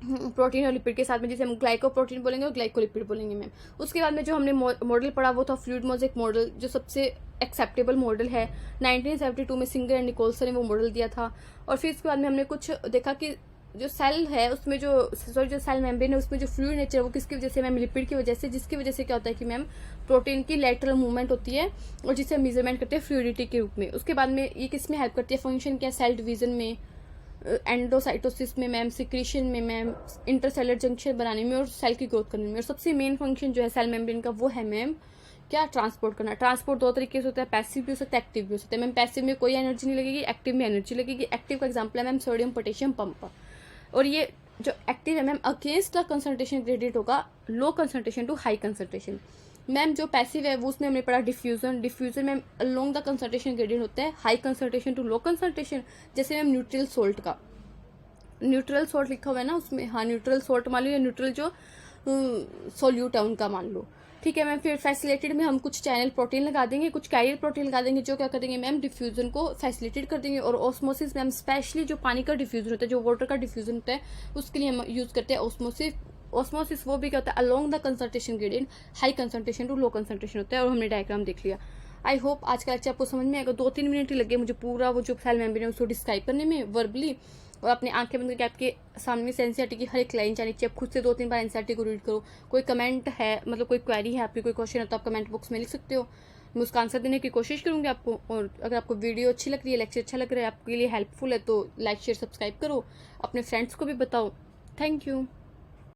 प्रोटीन और लिपिड के साथ में, जिसे हम ग्लाइकोप्रोटीन बोलेंगे और ग्लाइकोलिपिड बोलेंगे मैम। उसके बाद में जो हमने मॉडल पढ़ा वो था फ्लूइड मोज़ेक मॉडल, जो सबसे एक्सेप्टेबल मॉडल है। 1972 में सिंगर एंड निकोल्सन ने वो मॉडल दिया था। और फिर इसके बाद में हमने कुछ देखा कि जो सेल है उसमें जो सेल मेम्ब्रेन है उसमें जो फ्लूइड नेचर है वो किसकी वजह से मैम, लिपिड की वजह से, जिसकी वजह से क्या होता है कि मैम प्रोटीन की लेटरल मूवमेंट होती है और जिसे हम मेजरमेंट करते हैं फ्लूइडिटी के रूप में। उसके बाद में ये किस में हेल्प करती है, फंक्शन क्या, सेल डिवीजन में, एंडोसाइटोसिस में मैम, सिक्रीशन में मैम, इंटरसेलर जंक्शन बनाने में और सेल की ग्रोथ करने में। और सबसे मेन फंक्शन जो है सेल मेम्ब्रेन का वो है मैम क्या, ट्रांसपोर्ट करना। ट्रांसपोर्ट 2 तरीके से होता है, पैसिव भी हो सकता है, एक्टिव भी हो सकता है मैम। पैसिव में कोई एनर्जी नहीं लगेगी, एक्टिव में एनर्जी लगेगी। एक्टिव का एग्जाम्पल है मैम सोडियम पोटेशियम पंप। और ये जो एक्टिव है ma'am against the concentration gradient होगा low concentration to high concentration. Ma'am जो पैसिव है वो उसमें हमने पढ़ा डिफ्यूजन। डिफ्यूजन में अलोंग द कंसंट्रेशन ग्रेडियंट होता है high concentration to low concentration. जैसे मैम न्यूट्रल सोल्ट का, न्यूट्रल सोल्ट लिखा हुआ है ना उसमें, हाँ न्यूट्रल सोल्ट मान लो, या न्यूट्रल जो सोल्यूट है उनका मान लो। ठीक है मैम। फिर फैसिलिटेड में हम कुछ चैनल प्रोटीन लगा देंगे, कुछ कैरियर प्रोटीन लगा देंगे, जो क्या करेंगे मैम डिफ्यूजन को फैसिलिटेट कर देंगे। और ऑस्मोसिस मैम स्पेशली जो पानी का डिफ्यूजन होता है, जो वाटर का डिफ्यूजन होता है, उसके लिए हम यूज करते हैं ऑस्मोसिस। ऑस्मोसिस वो भी क्या होता है, along the concentration gradient high concentration to low concentration होता है। और हमने डायग्राम देख लिया। आई होप आज का लेक्चर आपको समझ में आएगा। 2-3 मिनट ही लगे मुझे पूरा वो जो सेल मेम्ब्रेन है उसको डिस्क्राइब करने में वर्बली, और अपनी आंखें बंद करके आपके सामने से एनसीईआरटी की हर एक लाइन जानी चाहिए। आप खुद से 2-3 बार एनसीईआरटी को रीड करो। कोई कमेंट है, मतलब कोई क्वेरी है आपकी, कोई क्वेश्चन है तो आप कमेंट बॉक्स में लिख सकते हो, मैं उसका आंसर देने की कोशिश करूंगी आपको। और अगर आपको वीडियो अच्छी लग रही है, लेक्चर अच्छा लग रहा है, आपके लिए हेल्पफुल है, तो लाइक शेयर सब्सक्राइब करो, अपने फ्रेंड्स को भी बताओ। Thank you.